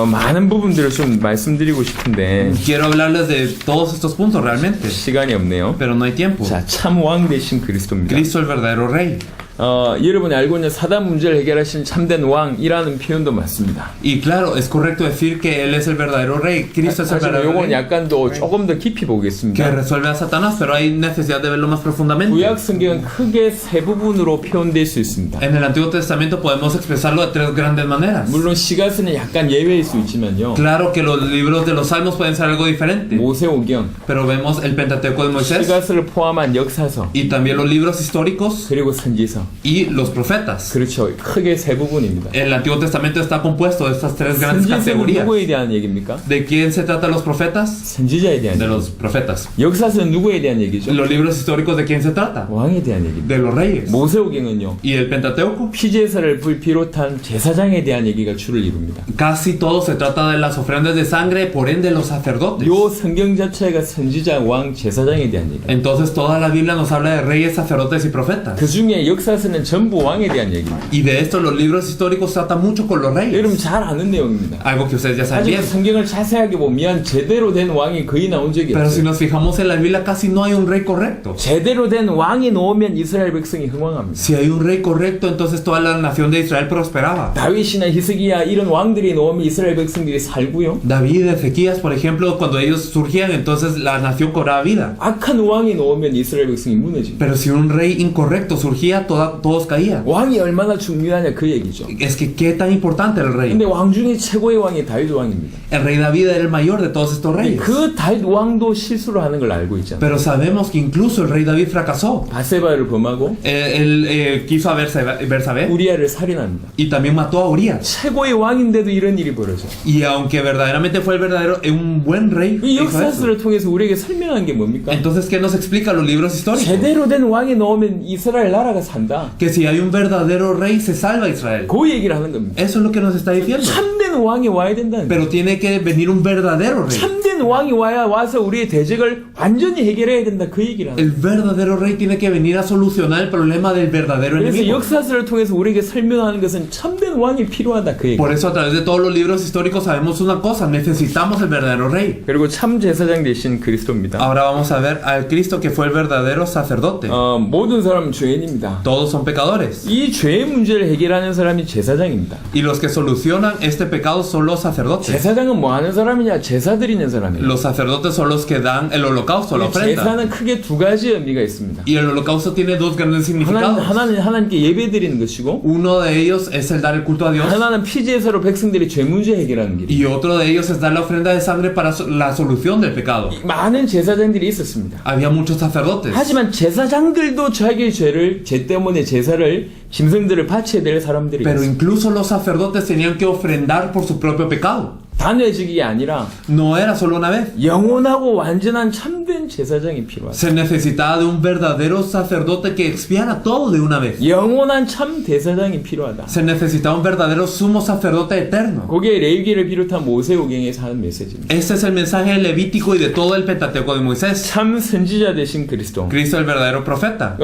많은 부분들을 좀 말씀드리고 싶은데 Quiero hablarles de todos estos puntos realmente, 시간이 없네요. pero no hay tiempo. 자, 참 왕 되신 그리스도입니다. Cristo el verdadero rey. 여러분이 알고 있는 사단 문제를 해결하신 참된 왕이라는 표현도 맞습니다. Y claro, es correcto decir que Él es el verdadero rey. Cristo es el 사실 verdadero 요건 rey 약간 더 조금 더 깊이 que 보겠습니다. resuelve a Satanás, pero hay necesidad de verlo más profundamente. 구약 성경은 크게 세 부분으로 표현될 수 있습니다. En el Antiguo Testamento podemos expresarlo de tres grandes maneras. 물론 시가서는 약간 예외일 수 있지만요. Claro que los libros de los Salmos pueden ser algo diferente, 모세오경, pero vemos el Pentateuco de Moisés 시가서를 포함한 역사서, y también los libros históricos 그리고 선지서. y los profetas. 그렇죠. 크게 세 부분입니다. El Antiguo Testamento está compuesto de estas tres grandes 선지서는 categorías. 누구에 대한 얘기입니까? ¿De quién se tratan los profetas? 선지자에 대한 De 얘기. los profetas. 역사서는 누구에 대한 얘기죠? Los libros históricos, ¿de quién se trata? 왕에 대한 얘기입니다. De los reyes. 모세오경은요. Y el Pentateuco, 피제사를 비롯한 제사장에 대한 얘기가 주를 이룹니다. casi todo se trata de las ofrendas de sangre, por ende los sacerdotes. 요 성경 자체가 선지자, 왕, 제사장에 대한 얘기. Entonces toda la Biblia nos habla de reyes, sacerdotes y profetas. 그 중에 역사서는 전부 왕에 대한 얘기입니다. Y de esto los libros históricos tratan mucho con los 여러분 reyes. 잘 아는 내용입니다. Algo que ustedes ya saben 사실 bien. 성경을 자세하게 보면 제대로 된 왕이 거의 나온 적이 Pero si 없어요. nos fijamos en la Biblia casi no hay un rey correcto. 제대로 된 왕이 나오면 이스라엘 백성이 흥왕합니다. Si hay un rey correcto, entonces toda la nación de Israel prosperaba. 다윗이나 히스기야 이런 왕들이 나오면 이스라엘 백성들이 살고요. David, Ezequías, por ejemplo, cuando ellos surgían, entonces la nación cobraba vida. 악한 왕이 나오면 이스라엘 백성이 무너집니다. Pero si un rey incorrecto surgía, todos caían. 왕이 얼마나 중요하냐 그 얘기죠. Es que qué tan importante era el rey. 근데 왕 중에 최고의 왕이 다윗 왕입니다. El rey David era el mayor de todos estos reyes. 그 다윗 왕도 실수를 하는 걸 알고 있잖아요. Pero sabemos que incluso el rey David fracasó. 바세바를 범하고 Él quiso a Bersabé 우리아를 살인합니다. y también mató a Urias. 최고의 왕인데도 이런 일이 벌어져. Y aunque verdaderamente fue el verdadero, un buen rey, 이 hizo eso. 역사서를 통해서 우리에게 설명한 게 뭡니까? Entonces, ¿qué nos explica los libros históricos? 제대로 된 왕이 나오면 이스라엘 나라가 산다. Que si hay un verdadero rey, se salva Israel. 그 얘기를 하는 겁니다. Eso es lo que nos está diciendo. 참된 왕이 와야 된다는 거예요. Pero tiene que venir un verdadero rey. 참된 왕이 와서 우리의 대적을 완전히 해결해야 된다. 그 얘기를 하는 거예요. El verdadero rey tiene que venir a solucionar el problema del verdadero 그래서 enemigo. 역사서를 통해서 우리에게 설명하는 것은 참된 왕이 필요하다. 그 얘기. Por eso a través de todos los libros históricos sabemos una cosa, necesitamos el verdadero rey. 그리고 참 제사장 되신 그리스도입니다. Ahora vamos a ver al Cristo que fue el verdadero sacerdote. 모든 사람은 죄인입니다. Todos son pecadores. 이 죄의 문제를 해결하는 사람이 제사장입니다. Y los que solucionan este pecado son los sacerdotes. 제사장은 뭐 하는 사람이냐? 제사 드리는 사람. 합니다. Los sacerdotes son los que dan el holocausto, la 이 ofrenda. 제사는 크게 두 가지 의미가 있습니다. Y el holocausto tiene dos grandes significados. 하나님께 예배 드리는 것이고, Uno de ellos es el dar el culto a Dios. 하나는 피제사로 백성들이 죄 문제 해결하는 길. Y otro de ellos es dar la ofrenda de sangre para la solución del pecado. 많은 제사장들이 있었습니다. Había muchos sacerdotes. 하지만 제사장들도 자기의 죄 때문에 제사를 짐승들을 바쳐야 될 사람들이 Pero 있어요. incluso los sacerdotes tenían que ofrendar por su propio pecado. 단회직이 아니라 No era solo una vez. 영원하고 완전한 참된 제사장이 필요하다. Se necesitaba de un verdadero sacerdote que expiara todo de una vez. 영원한 참 대사장이 필요하다. Se necesitaba un verdadero sumo sacerdote eterno. 그게 레위기를 비롯한 모세오경에서 하는 메시지입니다. Este es el mensaje levítico y de todo el Pentateuco de Moisés. 참 선지자 되신 그리스도. Cristo el verdadero profeta.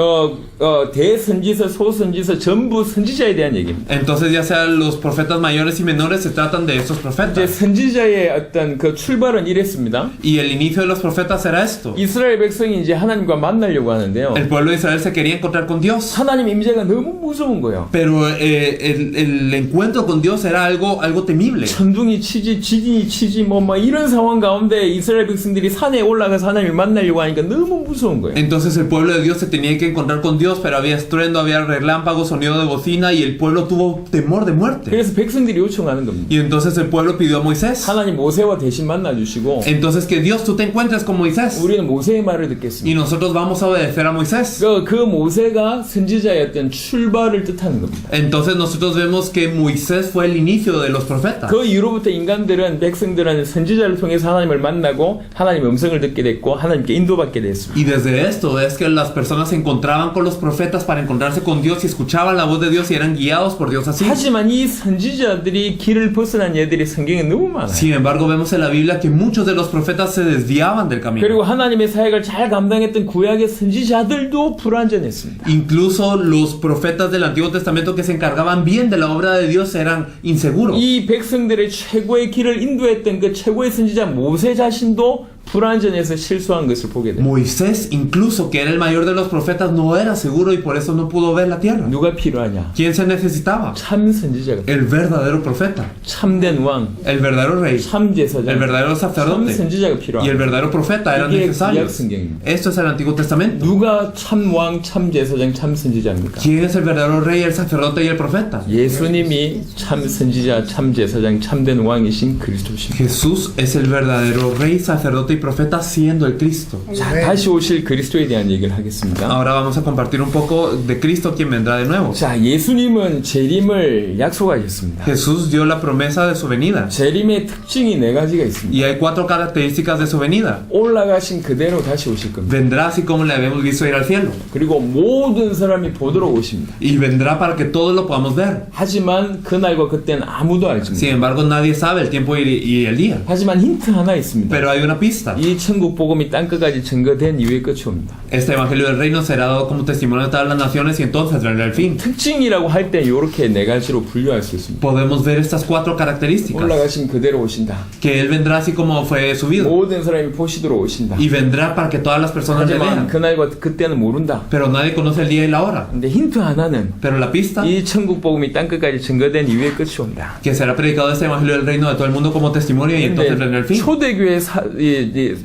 대선지서, 소선지서 전부 선지자에 대한 얘기입니다. Entonces ya sean los profetas mayores y menores se tratan de estos 이제 profetas. 선지자의 어떤 그 출발은 이랬습니다. Y el inicio de los profetas era esto. 이스라엘 백성이 이제 하나님과 만나려고 하는데요. El pueblo de Israel se quería encontrar con Dios. 하나님 임재가 너무 무서운 거예요. Pero el encuentro con Dios era algo temible. 천둥이 치지, 지진이 치지, 막 이런 상황 가운데 이스라엘 백성들이 산에 올라가서 하나님을 만나려고 하니까 너무 무서운 거예요. Entonces el pueblo de Dios se tenía que encontrar con Dios, pero había estruendo, había relámpagos, sonido de bocina y el pueblo tuvo temor de muerte. 그래서 백성들이 요청하는 겁니다. Y entonces el pueblo pidió a Moisés. 하나님 모세와 대신 만나주시고 Entonces que Dios tú te encuentres con Moisés. 우리는 모세의 말을 Y 듣겠습니다. nosotros vamos a obedecer a Moisés. 그 모세가 선지자의 어떤 출발을 뜻하는 겁니다. Entonces nosotros vemos que Moisés fue el inicio de los profetas. 그 이후로부터 인간들은 백성들은 선지자를 통해서 하나님을 만나고 하나님의 음성을 듣게 됐고 하나님께 인도받게 됐습니다. Y desde esto es que las personas se encontraban con los profetas para encontrarse con Dios y escuchaban la voz de Dios y eran guiados por Dios así. 하지만 이 선지자들이 길을 벗어난 예들이 성경에 너무 많아요. Sin embargo, vemos en la Biblia que muchos de los profetas se desviaban del camino. 그리고 하나님의 사역을 잘 감당했던 구약의 선지자들도 불완전했습니다. Incluso los profetas del Antiguo Testamento que se encargaban bien de la obra de Dios eran inseguros. 이 백성들의 최고의 길을 인도했던 그 최고의 선지자 모세 자신도 불완전해서 실수한 것을 보게 됩니다. Moisés, incluso que era el mayor de los profetas, no era seguro y por eso no pudo ver la tierra. 누가 필요하냐? ¿Quién se necesitaba? 참 선지자가, El verdadero profeta, 참된 왕, el verdadero rey, 참 제사장, el verdadero 참 sacerdote 선지자가 y el 필요합니다. verdadero profeta eran 이게 구약 necesarios. 성경입니다. Esto es el Antiguo Testamento. 누가 참 왕, 참 제사장, 참 선지자입니까? ¿Quién es el verdadero rey, el sacerdote y el profeta? 예수님이 참 선지자, 참 제사장, 참된 왕이신 그리스도십니다. Jesús es el verdadero rey, sacerdote y profeta siendo el Cristo. 자, 다시 오실 그리스도에 대한 얘기를 하겠습니다. Ahora vamos a compartir un poco de Cristo, quien vendrá de nuevo. 자, 예수님은 재림을 약속하셨습니다. Jesús dio la promesa de su venida. 재림의 특징이 네 가지가 있습니다. Y hay 4 características de su venida. 올라가신 그대로 다시 오실 겁니다. Vendrá así como le habíamos visto ir al cielo. 그리고 모든 사람이 보도록 오십니다. Y vendrá para que todos lo podamos ver. 하지만 그날과 그때는 아무도 알지 Sin 못합니다. embargo, nadie sabe el tiempo y el día. 하지만 힌트 하나 있습니다. Pero hay una pista. 이 천국 복음이 땅끝까지 증거된 이후에 끝이 옵니다. Este evangelio del reino será dado como testimonio de todas las naciones y entonces vendrá el fin. 특징이라고 할 때 이렇게 네 가지로 분류할 수 있습니다. Podemos ver estas 4 características. 올라가신 그대로 오신다. Que Él vendrá así como fue subido. 모든 사람이 보시도록 오신다. Y vendrá para que todas las personas le 하지만 vean. 그날과 그때는 모른다. Pero nadie conoce el día y la hora. 근데 힌트 하나는 Pero la pista, 이 천국 복음이 땅끝까지 증거된 이후에 끝이 온다. que será predicado este evangelio del reino de todo el mundo como testimonio y entonces vendrá el 근데 fin. 초대교회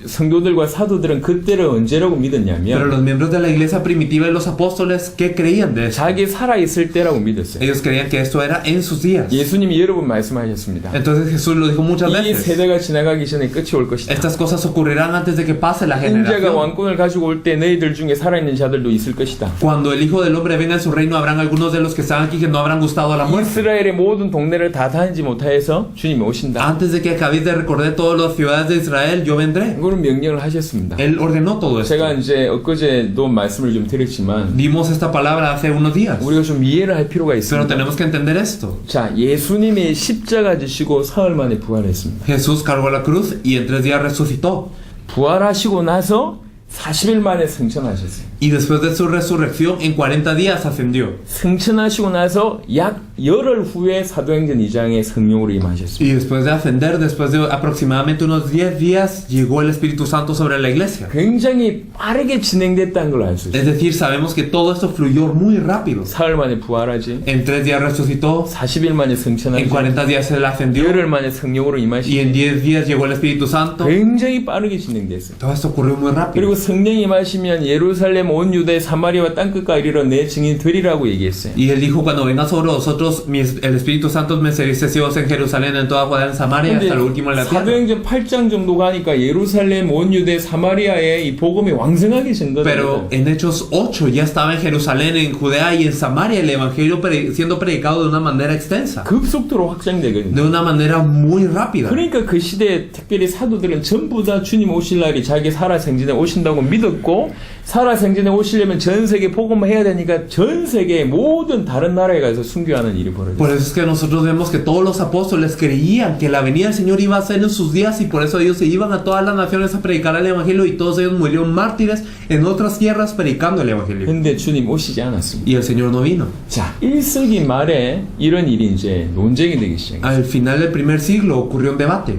성도들과 사도들은 그때를 언제라고 Pero 믿었냐면 los miembros de la iglesia primitiva y los apóstoles, ¿qué creían de eso? 자기 살아있을 때라고 믿었어요. Ellos creían que esto era en sus días. 예수님이 여러 번 말씀하셨습니다. Entonces Jesús lo dijo muchas 이 veces. 세대가 지나가기 전에 끝이 올 것이다. Estas cosas ocurrirán antes de que pase la 인자가 generación. 왕권을 가지고 올 때 너희들 중에 살아있는 자들도 있을 것이다. Cuando el Hijo del Hombre venga en su reino, habrán algunos de los que están aquí que no habrán gustado a la muerte. 이스라엘의 모든 동네를 다 다니지 못하여서 주님이 오신다. Antes de que acabéis de recorrer todas las ciudades de Israel, yo vendré. 그런 명령을 하셨습니다. Él ordenó todo esto. 제가 이제 엊그제도 말씀을 좀 드렸지만 Dimos esta palabra hace unos días. 우리가 좀 이해를 할 필요가 Pero 있습니다. tenemos que entender esto. 자, 예수님이 십자가 지시고 사흘 만에 부활했습니다. Jesús cargó la cruz y en 3 días resucitó. 부활하시고 나서 40일 만에 승천하셨어요. Y después de su resurrección, en 40 días ascendió. 승천하시고 나서 약 열흘 후에 사도행전 2장에 성령으로 임하셨습니다. Y después de ascender, después de aproximadamente unos 10 días, llegó el Espíritu Santo sobre la iglesia. 굉장히 빠르게 진행됐다는 걸 알 수 있어요. Es decir, sabemos que todo esto fluyó muy rápido. 사흘 만에 부활하지, En 3 días resucitó, 40일 만에 en 승천하지, 40 días él ascendió, 열흘 만에 성령으로 y 임하시지. en 10 días llegó el Espíritu Santo. 굉장히 빠르게 진행됐어요. Todo esto ocurrió muy rápido. 그리고 성령이 임하시면 예루살렘 온 유대 사마리아와 땅끝까지 이르러 내 증인 되리라고 얘기했어요. Y él dijo, cuando venga sobre vosotros, el Espíritu Santo me seréis testigos en Jerusalén, en toda Judea, en Samaria, 근데 hasta lo último de la tierra. 사도행전 8장 정도 가니까 예루살렘 온 유대 사마리아에 이 복음이 왕성하게 Pero 전거든요. en Hechos 8 ya estaba en Jerusalén, en Judea y en Samaria el Evangelio siendo predicado de una manera extensa, 급속도로 확장되거든요. de una manera muy rápida. 그러니까 그 시대에 특별히 사도들은 전부 다 주님 오실 날이 자기 살아생전에 오신다고 믿었고, 살아생전에 오시려면 전 세계 복음을 해야 되니까 전 세계 모든 다른 나라에 가서 순교하는 일이 Por 벌어졌어요. eso es que nosotros vemos que todos los apóstoles creían que la venida del Señor iba a ser en sus días, y por eso ellos se iban a todas las naciones a predicar el Evangelio, y todos ellos murieron mártires en otras tierras predicando el Evangelio. 근데 주님 오시지 않았습니다. Y el Señor no vino. 자, 1세기 말에 이런 일이 이제 논쟁이 되기 시작했어요. Al final del primer siglo ocurrió un debate,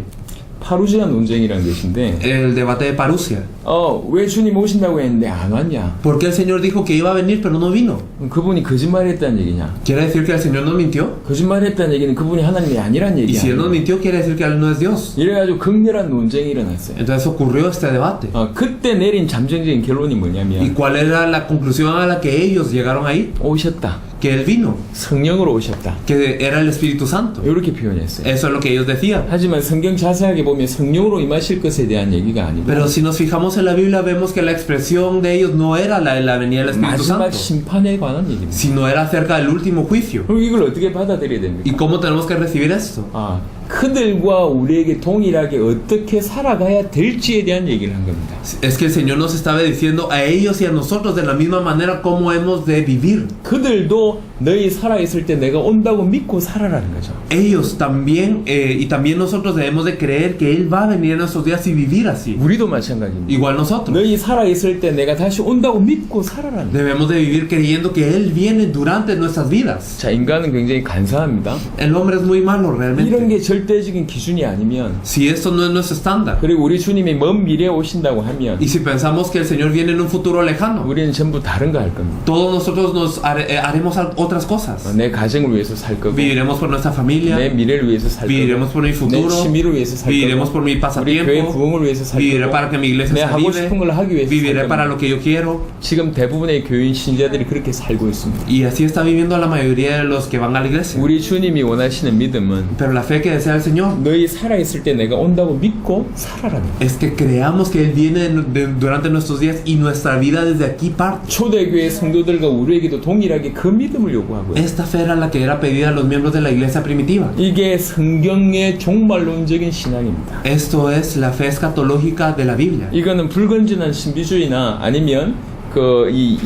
파루지아 논쟁이라는 것인데, el debate de Parusia. 왜 주님 오신다고 했는데 안 왔냐? ¿Por qué el Señor dijo que iba a venir pero no vino? 그분이 거짓말했다는 얘기냐? ¿Quiere decir que el Señor nos mintió? 거짓말했다는 얘기는 그분이 하나님이 아니란 Y si 얘기야. Él nos mintió, quiere decir que Él no es Dios. 이래가지고 극렬한 논쟁이 일어났어요. Entonces ocurrió este debate. 그때 내린 잠정적인 결론이 ¿Y 뭐냐면 cuál era la conclusión a la que ellos llegaron ahí? 오셨다. Que Él vino, 성령으로 오셨다. que era el Espíritu Santo. 이렇게 표현했어요. Eso es lo que ellos decían. 하지만 성경 자세하게 보면 성령으로 임하실 것에 대한 얘기가 아니고 Pero si nos fijamos en la Biblia, vemos que la expresión de ellos no era la de la venida del Espíritu 마지막 Santo, 심판에 관한 얘기입니다. sino era acerca del último juicio. 그럼 이걸 어떻게 받아들여야 됩니까? ¿Y cómo tenemos que recibir esto? 그들과 우리에게 동일하게 어떻게 살아가야 될지에 대한 얘기를 한 겁니다. Es que el Señor nos estaba diciendo a ellos y a nosotros de la misma manera cómo hemos de vivir. 그들도 너희 살아있을 때 내가 온다고 믿고 살아라는 거죠. Ellos también, y también nosotros debemos de creer que Él va a venir en nuestros días y vivir así. 우리도 마찬가지입니다. Igual nosotros. 너희 살아있을 때 내가 다시 온다고 믿고 살아라는 거죠. Debemos de vivir creyendo que Él viene durante nuestras vidas. 자, 인간은 굉장히 간사합니다. El hombre es muy malo 이런 realmente. 게 절대적인 기준이 아니면, Si esto no es nuestro estándar, 그리고 우리 주님이 먼 미래에 오신다고 하면 y si pensamos que el Señor viene en un futuro lejano, 우리는 전부 다른 거 할 겁니다. todos nosotros nos haremos otras cosas. 내 가정을 위해서 살 거고, Viviremos por nuestra familia, 내 미래를 위해서 살 거고, viviremos por mi 내 futuro, 취미를 위해서 살 viviremos 거고, por mi 우리 교회 pasatiempo, 부흥을 위해서 살 viviré 거고, para que mi iglesia 내 se 하고 싶은 걸 하기 avive, 위해서 viviré 살 para 겁니다. lo que yo quiero. 지금 대부분의 교인 신자들이 그렇게 살고 있습니다. Y así está viviendo la mayoría de los que van a la iglesia. 우리 주님이 원하시는 믿음은 Pero la fe que desea el Señor 너희 살아있을 때 내가 온다고 믿고 살아라는 거예요. es que creamos que Él viene durante nuestros días y nuestra vida desde aquí parte. 초대교회 성도들과 우리에게도 동일하게 그 믿음을 요구하고요. Esta fe era la que era pedida a los miembros de la iglesia primitiva. 이게 성경의 종말론적인 신앙입니다. Esto es la fe escatológica de la Biblia. 이거는 불건전한 신비주의나 아니면 이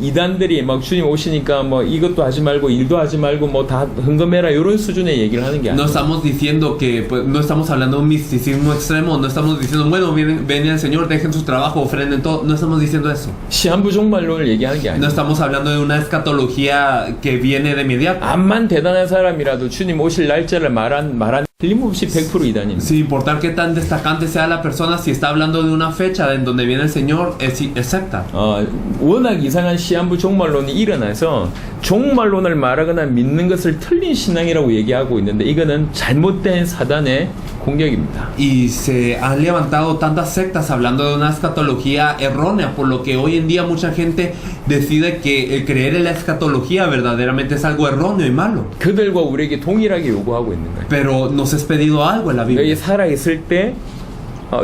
이단들이 막 주님 오시니까 뭐 이것도 하지 말고 일도 하지 말고 뭐 다 헌금해라 이런 수준의 얘기를 하는 게 No 아니에요. estamos diciendo que, pues, no estamos hablando de un misticismo extremo, no estamos diciendo, bueno, viene el Señor, dejen su trabajo, ofrenden todo. No estamos diciendo eso. 시한부 종말론을 얘기하는 게 No 아니에요. estamos hablando de una escatología que viene de inmediato. 암만 대단한 사람이라도 주님 오실 날짜를 말한 틀림없이 100% 이단입니다. Sin importar qué tan destacante sea la persona, si está hablando de una fecha en donde viene el Señor, es secta. 워낙 이상한 시한부 종말론이 일어나서 종말론을 말하거나 믿는 것을 틀린 신앙이라고 얘기하고 있는데 이거는 잘못된 사단의 공격입니다. Y se han levantado tantas sectas hablando de una escatología errónea, por lo que hoy en día mucha gente decide que el creer en la escatología verdaderamente es algo erróneo y malo. 그들과 우리에게 동일하게 요구하고 있는 거예요. Pero nos es pedido algo en la 너희 Biblia. 살아있을 때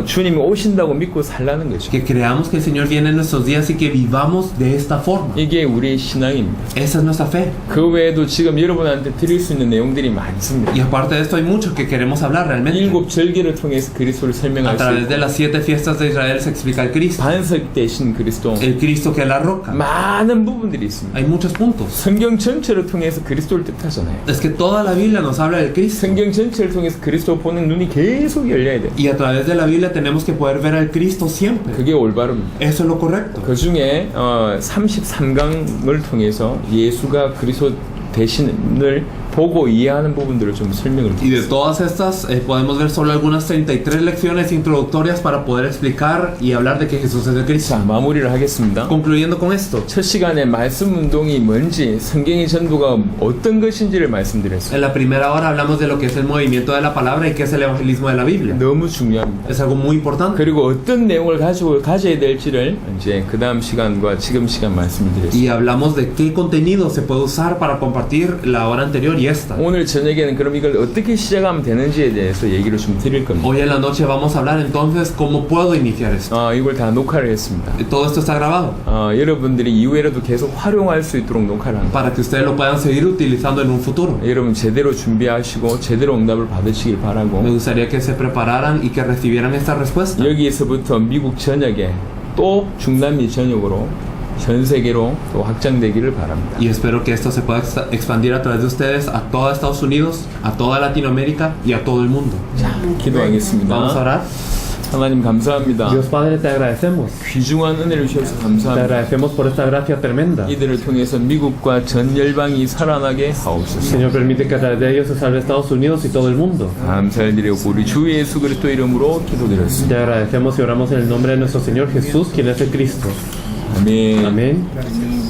주님이 오신다고 믿고 살라는 거죠. Que creamos que el Señor viene en nuestros días y que vivamos de esta forma. 이게 우리의 신앙입니다. Esa es nuestra fe. 그 외에도 지금 여러분한테 드릴 수 있는 내용들이 많습니다. Y aparte de esto hay mucho que queremos hablar realmente. 일곱 절기를 통해서 그리스도를 A 설명할 수 través de 있고 las 7 fiestas de Israel se explica el Cristo. 반석 대신 그리스도 El Cristo que es la roca. 많은 부분들이 있습니다. Hay muchos puntos. 성경 전체를 통해서 그리스도를 뜻하잖아요. Es que toda la Biblia nos habla del Cristo. 성경 전체를 통해서 그리스도 보는 눈이 계속 열려야 돼요. Y a través de la Biblia Biblia tenemos que poder ver al Cristo siempre. 그게 올바릅니다. Eso es lo correcto. 그 중에 33강을 통해서 예수가 그리스도 대신을 보고 이해하는 부분들을 좀 설명을 Y de 드리겠습니다. todas estas podemos ver solo algunas 33 lecciones introductorias para poder explicar y hablar de que Jesús es el Cristo. 자, 마무리를 하겠습니다. Concluyendo con esto, 첫 시간에 말씀 운동이 뭔지, 성경의 전도가 어떤 것인지를 말씀드렸습니다. en la primera hora hablamos de lo que es el movimiento de la palabra y qué es el evangelismo de la Biblia. 너무 중요합니다. Es algo muy importante. 그리고 어떤 내용을 가져야 될지를 이제 그 다음 시간과 지금 시간 말씀을 드렸습니다. Y hablamos de qué contenido se puede usar para compartir la hora anterior y esta. 오늘 저녁에는 그럼 이걸 어떻게 시작하면 되는지에 대해서 얘기를 좀 드릴 겁니다. Hoy en la noche vamos a hablar entonces cómo puedo iniciar esto. 이걸 다 녹화를 했습니다. Todo esto está grabado 여러분들이 이후에라도 계속 활용할 수 있도록 녹화를 합니다. para que ustedes lo puedan seguir utilizando en un futuro. 여러분 제대로 준비하시고 제대로 응답을 받으시길 Me 바라고 gustaría que se prepararan y que recibieran esta respuesta. 여기에서부터 미국 전역에 또 중남미 전역으로 전 세계로 또 확장되기를 바랍니다. Y espero que esto se pueda expandir a través de ustedes a toda Estados Unidos, a toda Latinoamérica y a todo el mundo. 자, 기도하겠습니다. Vamos a orar. 하나님 감사합니다. Dios Padre, te agradecemos. 귀중한 은혜를 주셔서 Te 감사합니다. agradecemos por esta gracia tremenda. 이들을 통해서 미국과 전 열방이 살아나게 하옵소서. Señor, permite que a través de ellos se salve Estados Unidos y todo el mundo. 감사를 드리고 우리 주 예수 그리스도 이름으로 기도드렸습니다. Te agradecemos y oramos en el nombre de nuestro Señor Jesús, quien es el Cristo. 아멘. Amén.